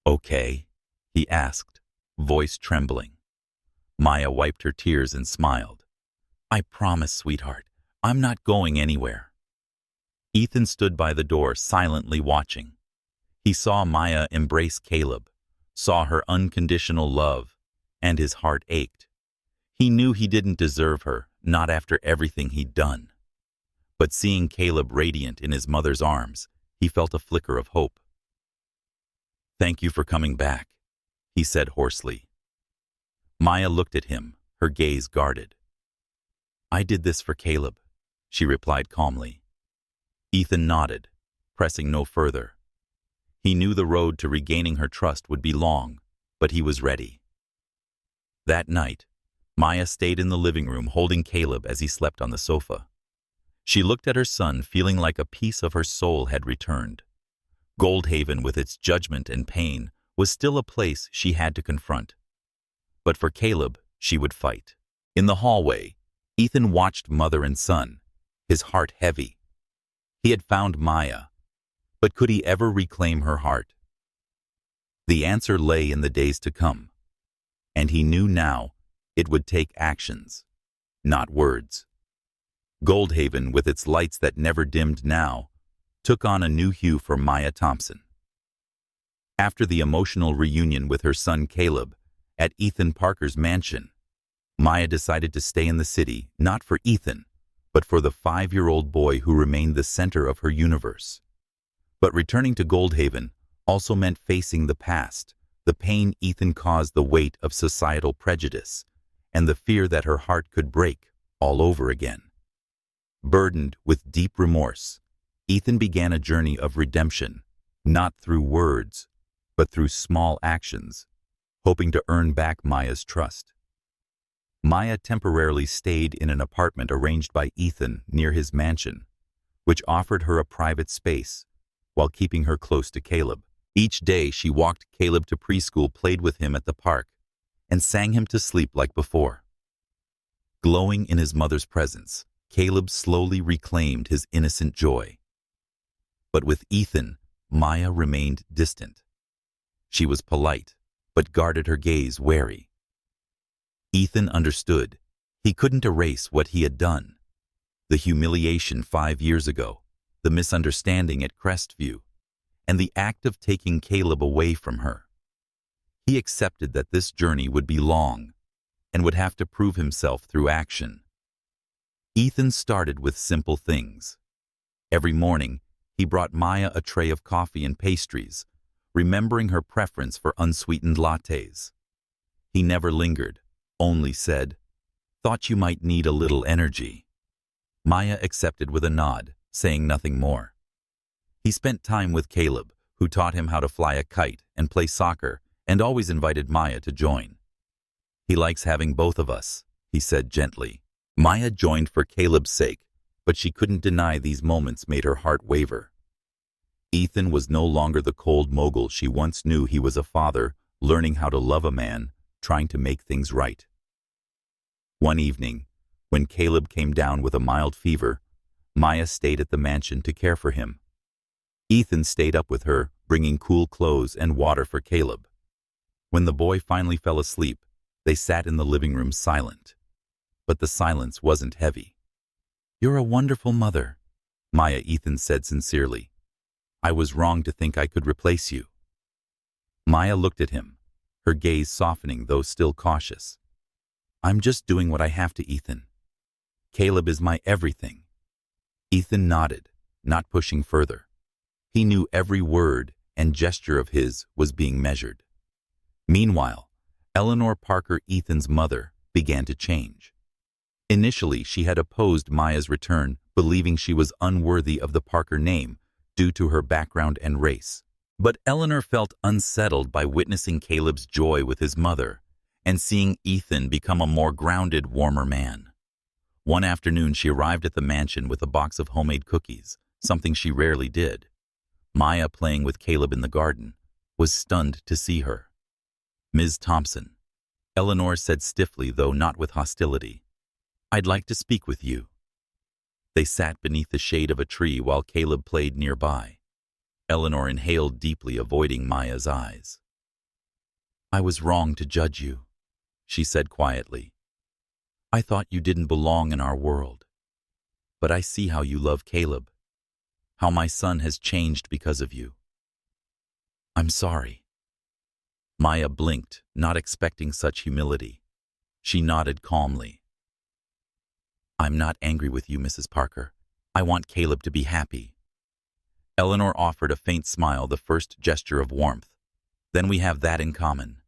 "Okay?" he asked, voice trembling. Maya wiped her tears and smiled. "I promise, sweetheart, I'm not going anywhere." Ethan stood by the door, silently watching. He saw Maya embrace Caleb, saw her unconditional love, and his heart ached. He knew he didn't deserve her, not after everything he'd done. But seeing Caleb radiant in his mother's arms, he felt a flicker of hope. "Thank you for coming back," he said hoarsely. Maya looked at him, her gaze guarded. "I did this for Caleb," she replied calmly. Ethan nodded, pressing no further. He knew the road to regaining her trust would be long, but he was ready. That night, Maya stayed in the living room holding Caleb as he slept on the sofa. She looked at her son, feeling like a piece of her soul had returned. Goldhaven, with its judgment and pain, was still a place she had to confront. But for Caleb, she would fight. In the hallway, Ethan watched mother and son, his heart heavy. He had found Maya, but could he ever reclaim her heart? The answer lay in the days to come, and he knew now it would take actions, not words. Goldhaven, with its lights that never dimmed now, took on a new hue for Maya Thompson. After the emotional reunion with her son Caleb at Ethan Parker's mansion, Maya decided to stay in the city, not for Ethan, but for the 5-year-old boy who remained the center of her universe. But returning to Goldhaven also meant facing the past, the pain Ethan caused, the weight of societal prejudice, and the fear that her heart could break all over again. Burdened with deep remorse, Ethan began a journey of redemption, not through words, but through small actions, hoping to earn back Maya's trust. Maya temporarily stayed in an apartment arranged by Ethan near his mansion, which offered her a private space while keeping her close to Caleb. Each day she walked Caleb to preschool, played with him at the park, and sang him to sleep like before. Glowing in his mother's presence, Caleb slowly reclaimed his innocent joy. But with Ethan, Maya remained distant. She was polite, but guarded her gaze wary. Ethan understood. He couldn't erase what he had done. The humiliation 5 years ago, the misunderstanding at Crestview, and the act of taking Caleb away from her. He accepted that this journey would be long and would have to prove himself through action. Ethan started with simple things. Every morning, he brought Maya a tray of coffee and pastries, remembering her preference for unsweetened lattes. He never lingered, only said, "Thought you might need a little energy." Maya accepted with a nod, saying nothing more. He spent time with Caleb, who taught him how to fly a kite and play soccer, and always invited Maya to join. "He likes having both of us," he said gently. Maya joined for Caleb's sake, but she couldn't deny these moments made her heart waver. Ethan was no longer the cold mogul she once knew. He was a father, learning how to love a man, trying to make things right. One evening, when Caleb came down with a mild fever, Maya stayed at the mansion to care for him. Ethan stayed up with her, bringing cool clothes and water for Caleb. When the boy finally fell asleep, they sat in the living room silent. But the silence wasn't heavy. "You're a wonderful mother," Maya Ethan said sincerely. "I was wrong to think I could replace you." Maya looked at him, her gaze softening though still cautious. "I'm just doing what I have to, Ethan. Caleb is my everything." Ethan nodded, not pushing further. He knew every word and gesture of his was being measured. Meanwhile, Eleanor Parker, Ethan's mother, began to change. Initially, she had opposed Maya's return, believing she was unworthy of the Parker name due to her background and race. But Eleanor felt unsettled by witnessing Caleb's joy with his mother and seeing Ethan become a more grounded, warmer man. One afternoon, she arrived at the mansion with a box of homemade cookies, something she rarely did. Maya, playing with Caleb in the garden, was stunned to see her. "Ms. Thompson," Eleanor said stiffly, though not with hostility, "I'd like to speak with you." They sat beneath the shade of a tree while Caleb played nearby. Eleanor inhaled deeply, avoiding Maya's eyes. "I was wrong to judge you," she said quietly. "I thought you didn't belong in our world. But I see how you love Caleb, how my son has changed because of you. I'm sorry." Maya blinked, not expecting such humility. She nodded calmly. "I'm not angry with you, Mrs. Parker. I want Caleb to be happy." Eleanor offered a faint smile, the first gesture of warmth. "Then we have that in common."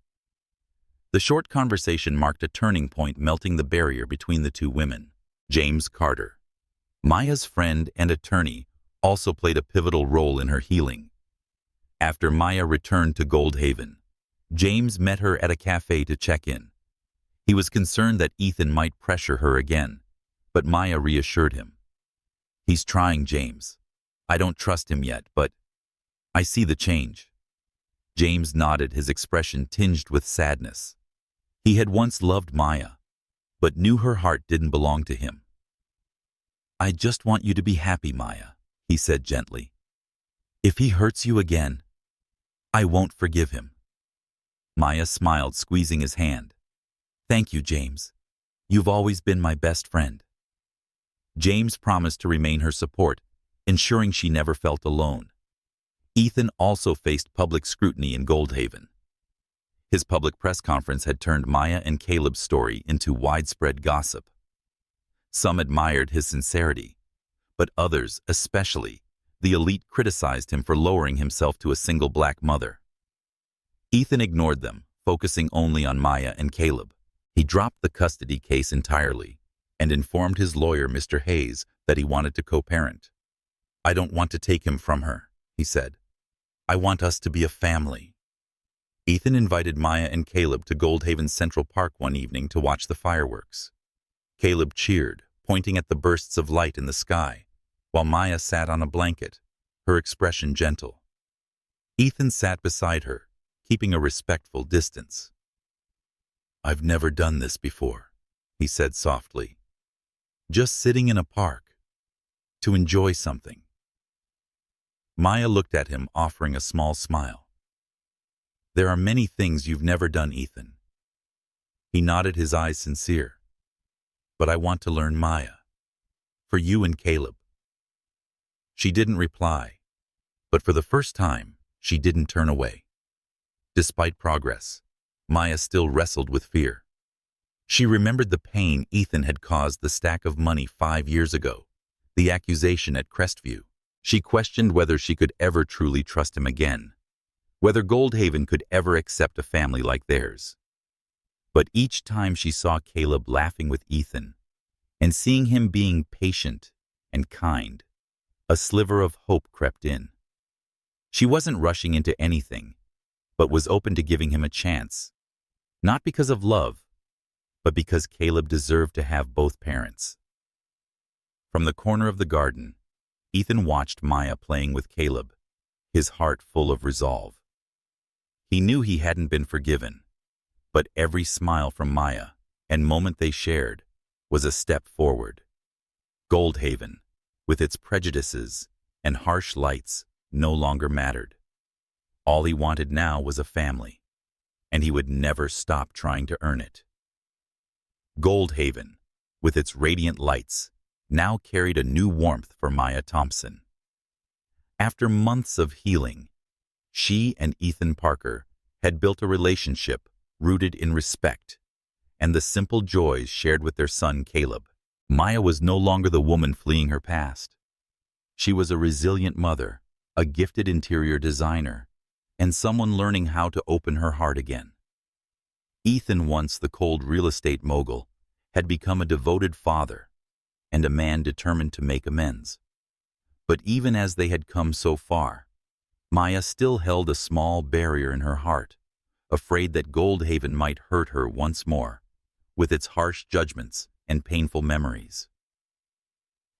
The short conversation marked a turning point, melting the barrier between the two women. James Carter, Maya's friend and attorney, also played a pivotal role in her healing. After Maya returned to Goldhaven, James met her at a cafe to check in. He was concerned that Ethan might pressure her again, but Maya reassured him. "He's trying, James. I don't trust him yet, but I see the change." James nodded, his expression tinged with sadness. He had once loved Maya, but knew her heart didn't belong to him. "I just want you to be happy, Maya," he said gently. "If he hurts you again, I won't forgive him." Maya smiled, squeezing his hand. "Thank you, James. You've always been my best friend." James promised to remain her support, ensuring she never felt alone. Ethan also faced public scrutiny in Goldhaven. His public press conference had turned Maya and Caleb's story into widespread gossip. Some admired his sincerity, but others, especially the elite, criticized him for lowering himself to a single black mother. Ethan ignored them, focusing only on Maya and Caleb. He dropped the custody case entirely and informed his lawyer, Mr. Hayes, that he wanted to co-parent. "I don't want to take him from her," he said. "I want us to be a family." Ethan invited Maya and Caleb to Goldhaven Central Park one evening to watch the fireworks. Caleb cheered, pointing at the bursts of light in the sky, while Maya sat on a blanket, her expression gentle. Ethan sat beside her, keeping a respectful distance. "I've never done this before," he said softly. "Just sitting in a park, to enjoy something." Maya looked at him, offering a small smile. "There are many things you've never done, Ethan." He nodded, his eyes sincere. "But I want to learn, Maya. For you and Caleb." She didn't reply. But for the first time, she didn't turn away. Despite progress, Maya still wrestled with fear. She remembered the pain Ethan had caused the stack of money 5 years ago, the accusation at Crestview. She questioned whether she could ever truly trust him again, whether Goldhaven could ever accept a family like theirs. But each time she saw Caleb laughing with Ethan, and seeing him being patient and kind, a sliver of hope crept in. She wasn't rushing into anything, but was open to giving him a chance, not because of love, but because Caleb deserved to have both parents. From the corner of the garden, Ethan watched Maya playing with Caleb, his heart full of resolve. He knew he hadn't been forgiven, but every smile from Maya and moment they shared was a step forward. Goldhaven, with its prejudices and harsh lights, no longer mattered. All he wanted now was a family, and he would never stop trying to earn it. Goldhaven, with its radiant lights, now carried a new warmth for Maya Thompson. After months of healing, she and Ethan Parker had built a relationship rooted in respect and the simple joys shared with their son Caleb. Maya was no longer the woman fleeing her past. She was a resilient mother, a gifted interior designer, and someone learning how to open her heart again. Ethan, once the cold real estate mogul, had become a devoted father and a man determined to make amends. But even as they had come so far, Maya still held a small barrier in her heart, afraid that Goldhaven might hurt her once more, with its harsh judgments and painful memories.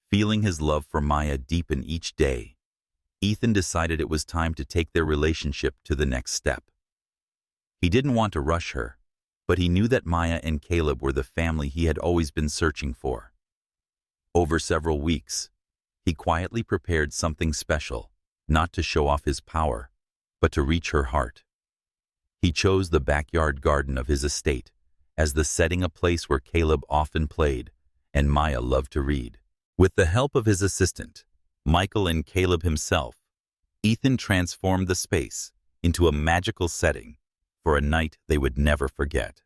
Feeling his love for Maya deepen each day, Ethan decided it was time to take their relationship to the next step. He didn't want to rush her, but he knew that Maya and Caleb were the family he had always been searching for. Over several weeks, he quietly prepared something special, not to show off his power, but to reach her heart. He chose the backyard garden of his estate as the setting, a place where Caleb often played and Maya loved to read. With the help of his assistant, Michael, and Caleb himself, Ethan transformed the space into a magical setting for a night they would never forget.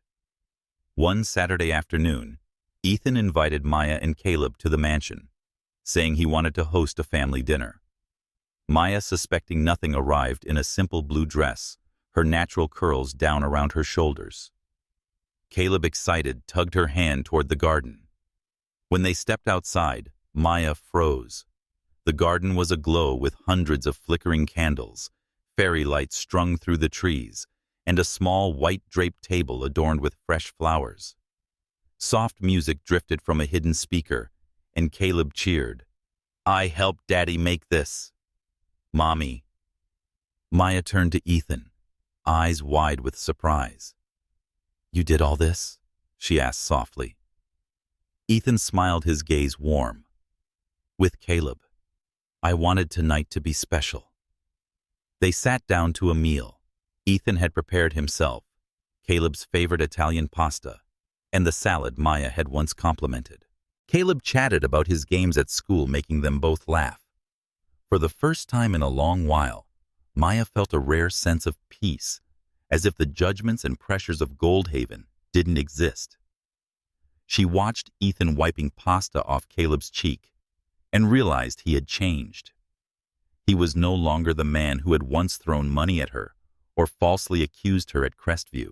One Saturday afternoon, Ethan invited Maya and Caleb to the mansion, saying he wanted to host a family dinner. Maya, suspecting nothing, arrived in a simple blue dress, her natural curls down around her shoulders. Caleb, excited, tugged her hand toward the garden. When they stepped outside, Maya froze. The garden was aglow with hundreds of flickering candles, fairy lights strung through the trees, and a small white draped table adorned with fresh flowers. Soft music drifted from a hidden speaker, and Caleb cheered, "I helped Daddy make this." "Mommy." Maya turned to Ethan, eyes wide with surprise. "You did all this?" she asked softly. Ethan smiled, his gaze warm. "With Caleb. I wanted tonight to be special." They sat down to a meal. Ethan had prepared himself, Caleb's favorite Italian pasta, and the salad Maya had once complimented. Caleb chatted about his games at school, making them both laugh. For the first time in a long while, Maya felt a rare sense of peace, as if the judgments and pressures of Goldhaven didn't exist. She watched Ethan wiping pasta off Caleb's cheek and realized he had changed. He was no longer the man who had once thrown money at her or falsely accused her at Crestview.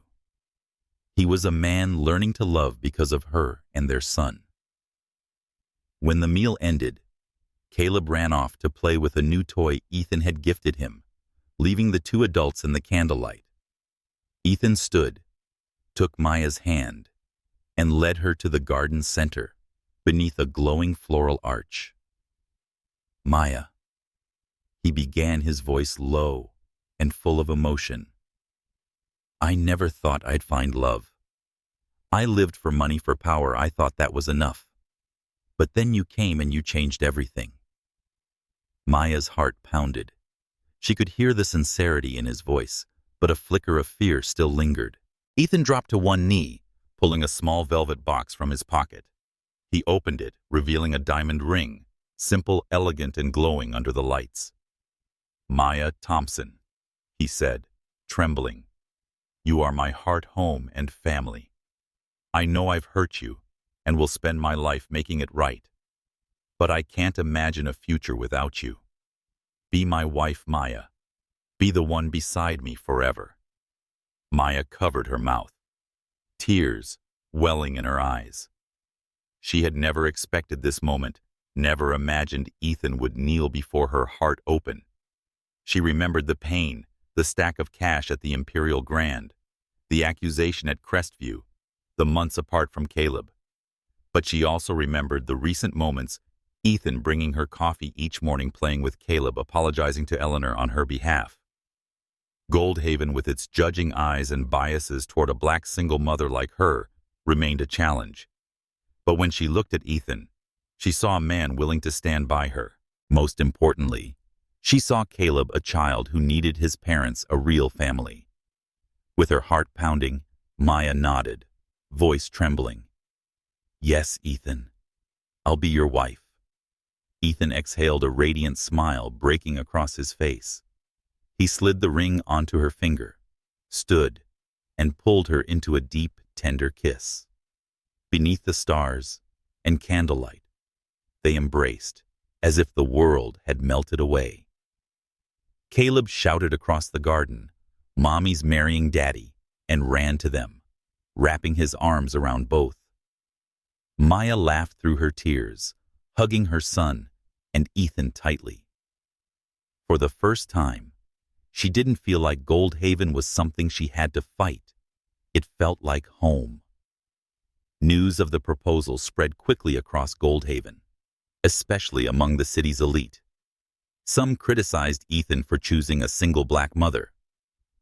He was a man learning to love because of her and their son. When the meal ended, Caleb ran off to play with a new toy Ethan had gifted him, leaving the two adults in the candlelight. Ethan stood, took Maya's hand, and led her to the garden center, beneath a glowing floral arch. "Maya," he began, his voice low and full of emotion. "I never thought I'd find love. I lived for money, for power. I thought that was enough. But then you came and you changed everything." Maya's heart pounded. She could hear the sincerity in his voice, but a flicker of fear still lingered. Ethan dropped to one knee, pulling a small velvet box from his pocket. He opened it, revealing a diamond ring, simple, elegant, and glowing under the lights. "Maya Thompson," he said, trembling. "You are my heart, home, and family. I know I've hurt you, and will spend my life making it right. But I can't imagine a future without you. Be my wife, Maya. Be the one beside me forever." Maya covered her mouth, tears welling in her eyes. She had never expected this moment, never imagined Ethan would kneel before her, heart open. She remembered the pain, the stack of cash at the Imperial Grand, the accusation at Crestview, the months apart from Caleb. But she also remembered the recent moments, Ethan bringing her coffee each morning, playing with Caleb, apologizing to Eleanor on her behalf. Goldhaven, with its judging eyes and biases toward a black single mother like her, remained a challenge. But when she looked at Ethan, she saw a man willing to stand by her. Most importantly, she saw Caleb, a child who needed his parents, a real family. With her heart pounding, Maya nodded, voice trembling. "Yes, Ethan. I'll be your wife." Ethan exhaled, a radiant smile breaking across his face. He slid the ring onto her finger, stood, and pulled her into a deep, tender kiss. Beneath the stars and candlelight, they embraced, as if the world had melted away. Caleb shouted across the garden, "Mommy's marrying Daddy," and ran to them, wrapping his arms around both. Maya laughed through her tears, hugging her son and Ethan tightly. For the first time, she didn't feel like Goldhaven was something she had to fight. It felt like home. News of the proposal spread quickly across Goldhaven, especially among the city's elite. Some criticized Ethan for choosing a single black mother,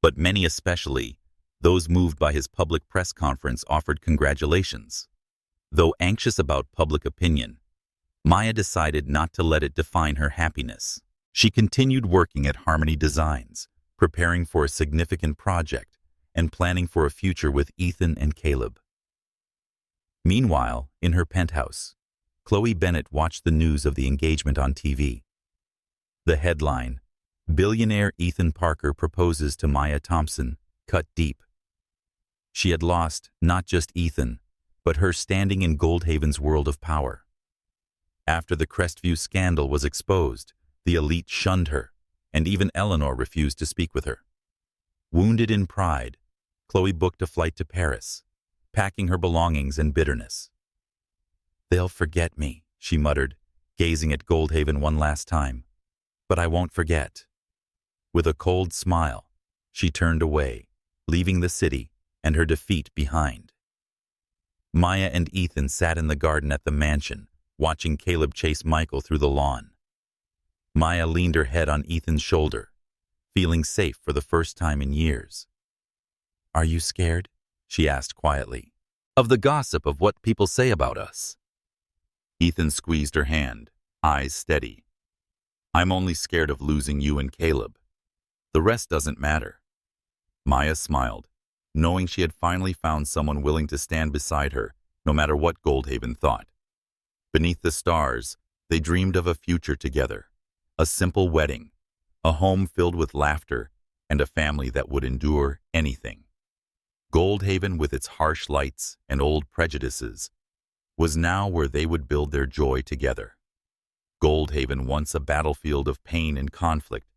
but many, especially those moved by his public press conference, offered congratulations. Though anxious about public opinion, Maya decided not to let it define her happiness. She continued working at Harmony Designs, preparing for a significant project and planning for a future with Ethan and Caleb. Meanwhile, in her penthouse, Chloe Bennett watched the news of the engagement on TV. The headline, "Billionaire Ethan Parker proposes to Maya Thompson," cut deep. She had lost not just Ethan, but her standing in Goldhaven's world of power. After the Crestview scandal was exposed, the elite shunned her, and even Eleanor refused to speak with her. Wounded in pride, Chloe booked a flight to Paris, packing her belongings in bitterness. "They'll forget me," she muttered, gazing at Goldhaven one last time. "But I won't forget." With a cold smile, she turned away, leaving the city and her defeat behind. Maya and Ethan sat in the garden at the mansion, watching Caleb chase Michael through the lawn. Maya leaned her head on Ethan's shoulder, feeling safe for the first time in years. "Are you scared?" she asked quietly. "Of the gossip, of what people say about us?" Ethan squeezed her hand, eyes steady. "I'm only scared of losing you and Caleb. The rest doesn't matter." Maya smiled, knowing she had finally found someone willing to stand beside her, no matter what Goldhaven thought. Beneath the stars, they dreamed of a future together, a simple wedding, a home filled with laughter, and a family that would endure anything. Goldhaven, with its harsh lights and old prejudices, was now where they would build their joy together. Goldhaven, once a battlefield of pain and conflict,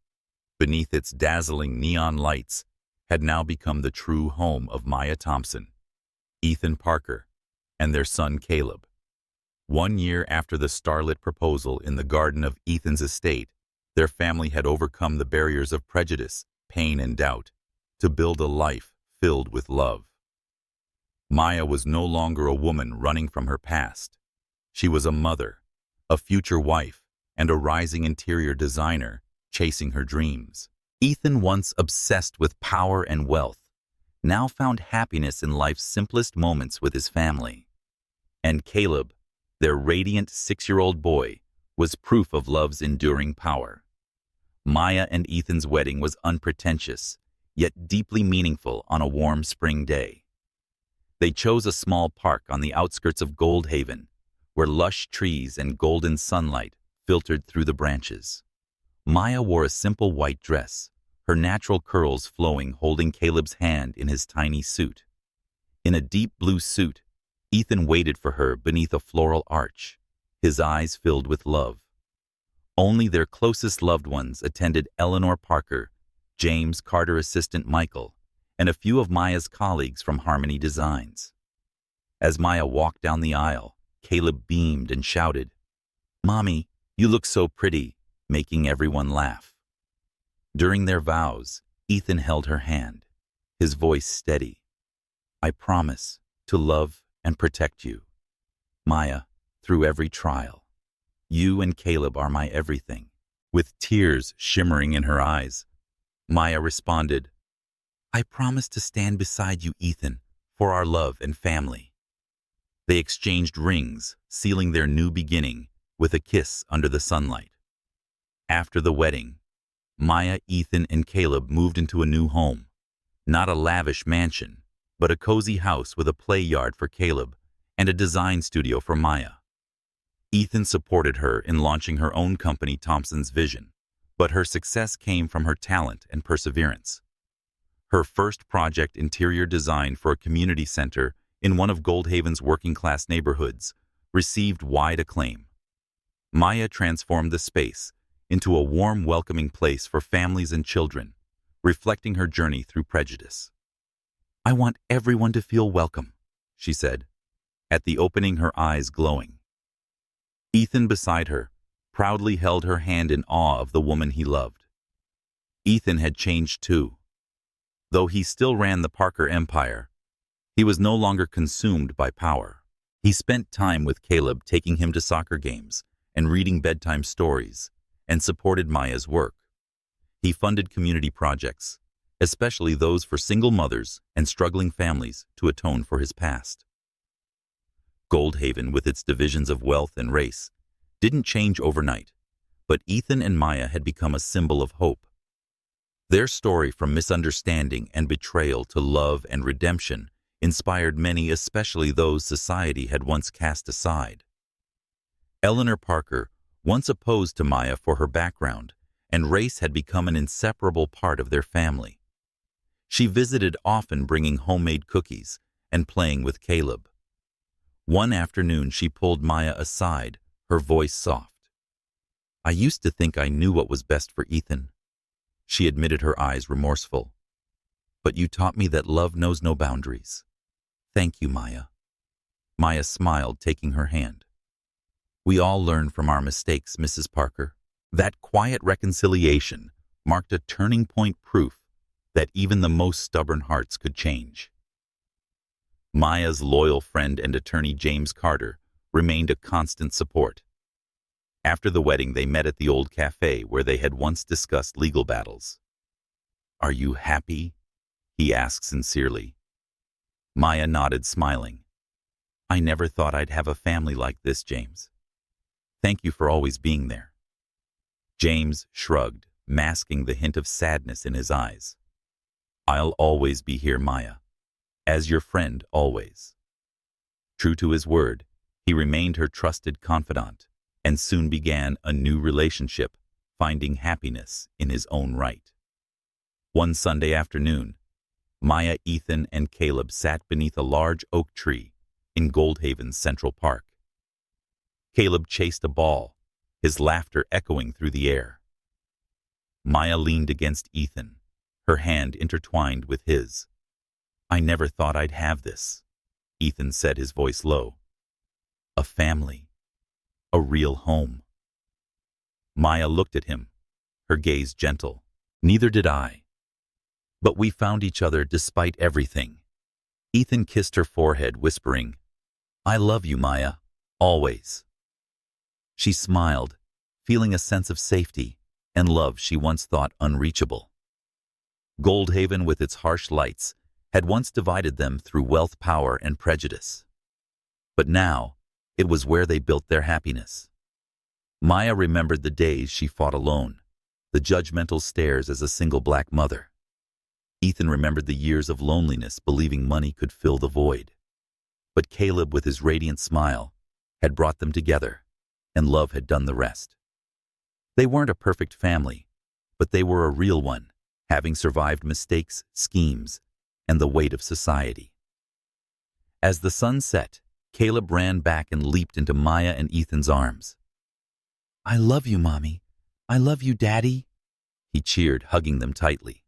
beneath its dazzling neon lights, had now become the true home of Maya Thompson, Ethan Parker, and their son Caleb. 1 year after the starlit proposal in the garden of Ethan's estate, their family had overcome the barriers of prejudice, pain, and doubt to build a life filled with love. Maya was no longer a woman running from her past. She was a mother, a future wife, and a rising interior designer chasing her dreams. Ethan, once obsessed with power and wealth, now found happiness in life's simplest moments with his family. And Caleb, their radiant 6-year-old boy, was proof of love's enduring power. Maya and Ethan's wedding was unpretentious, yet deeply meaningful on a warm spring day. They chose a small park on the outskirts of Goldhaven, where lush trees and golden sunlight filtered through the branches. Maya wore a simple white dress, her natural curls flowing, holding Caleb's hand in his tiny suit. In a deep blue suit, Ethan waited for her beneath a floral arch, his eyes filled with love. Only their closest loved ones attended: Eleanor Parker, James Carter assistant Michael, and a few of Maya's colleagues from Harmony Designs. As Maya walked down the aisle, Caleb beamed and shouted, "Mommy, you look so pretty," making everyone laugh. During their vows, Ethan held her hand, his voice steady. "I promise to love and protect you, Maya, through every trial. You and Caleb are my everything." With tears shimmering in her eyes, Maya responded, "I promise to stand beside you, Ethan, for our love and family." They exchanged rings, sealing their new beginning with a kiss under the sunlight. After the wedding, Maya, Ethan, and Caleb moved into a new home. Not a lavish mansion, but a cozy house with a play yard for Caleb and a design studio for Maya. Ethan supported her in launching her own company, Thompson's Vision, but her success came from her talent and perseverance. Her first project, interior design for a community center in one of Goldhaven's working-class neighborhoods, received wide acclaim. Maya transformed the space into a warm, welcoming place for families and children, reflecting her journey through prejudice. "I want everyone to feel welcome," she said, at the opening, her eyes glowing. Ethan, beside her, proudly held her hand in awe of the woman he loved. Ethan had changed too. Though he still ran the Parker empire, he was no longer consumed by power. He spent time with Caleb, taking him to soccer games and reading bedtime stories, and supported Maya's work. He funded community projects, especially those for single mothers and struggling families, to atone for his past. Goldhaven, with its divisions of wealth and race, didn't change overnight, but Ethan and Maya had become a symbol of hope. Their story, from misunderstanding and betrayal to love and redemption, inspired many, especially those society had once cast aside. Eleanor Parker, once opposed to Maya for her background, and race, had become an inseparable part of their family. She visited often, bringing homemade cookies and playing with Caleb. One afternoon, she pulled Maya aside, her voice soft. "I used to think I knew what was best for Ethan," she admitted, her eyes remorseful. "But you taught me that love knows no boundaries. Thank you, Maya." Maya smiled, taking her hand. "We all learn from our mistakes, Mrs. Parker." That quiet reconciliation marked a turning point, proof that even the most stubborn hearts could change. Maya's loyal friend and attorney, James Carter, remained a constant support. After the wedding, they met at the old cafe where they had once discussed legal battles. "Are you happy?" he asked sincerely. Maya nodded, smiling. "I never thought I'd have a family like this, James. Thank you for always being there." James shrugged, masking the hint of sadness in his eyes. "I'll always be here, Maya, as your friend always." True to his word, he remained her trusted confidant, and soon began a new relationship, finding happiness in his own right. One Sunday afternoon, Maya, Ethan, and Caleb sat beneath a large oak tree in Goldhaven's Central Park. Caleb chased a ball, his laughter echoing through the air. Maya leaned against Ethan, her hand intertwined with his. "I never thought I'd have this," Ethan said, his voice low. "A family. A real home." Maya looked at him, her gaze gentle. "Neither did I. But we found each other despite everything." Ethan kissed her forehead, whispering, "I love you, Maya, always." She smiled, feeling a sense of safety and love she once thought unreachable. Goldhaven, with its harsh lights, had once divided them through wealth, power, and prejudice. But now, it was where they built their happiness. Maya remembered the days she fought alone, the judgmental stares as a single black mother. Ethan remembered the years of loneliness, believing money could fill the void. But Caleb, with his radiant smile, had brought them together, and love had done the rest. They weren't a perfect family, but they were a real one, having survived mistakes, schemes, and the weight of society. As the sun set, Caleb ran back and leaped into Maya and Ethan's arms. "I love you, Mommy. I love you, Daddy," he cheered, hugging them tightly.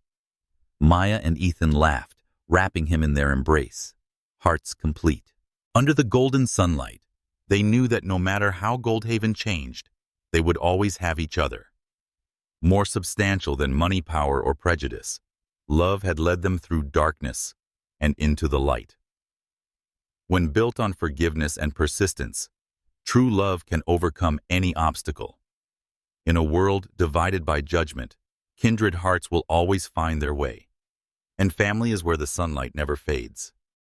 Maya and Ethan laughed, wrapping him in their embrace, hearts complete. Under the golden sunlight, they knew that no matter how Goldhaven changed, they would always have each other. More substantial than money, power, or prejudice, love had led them through darkness and into the light. When built on forgiveness and persistence, true love can overcome any obstacle. In a world divided by judgment, kindred hearts will always find their way. And family is where the sunlight never fades.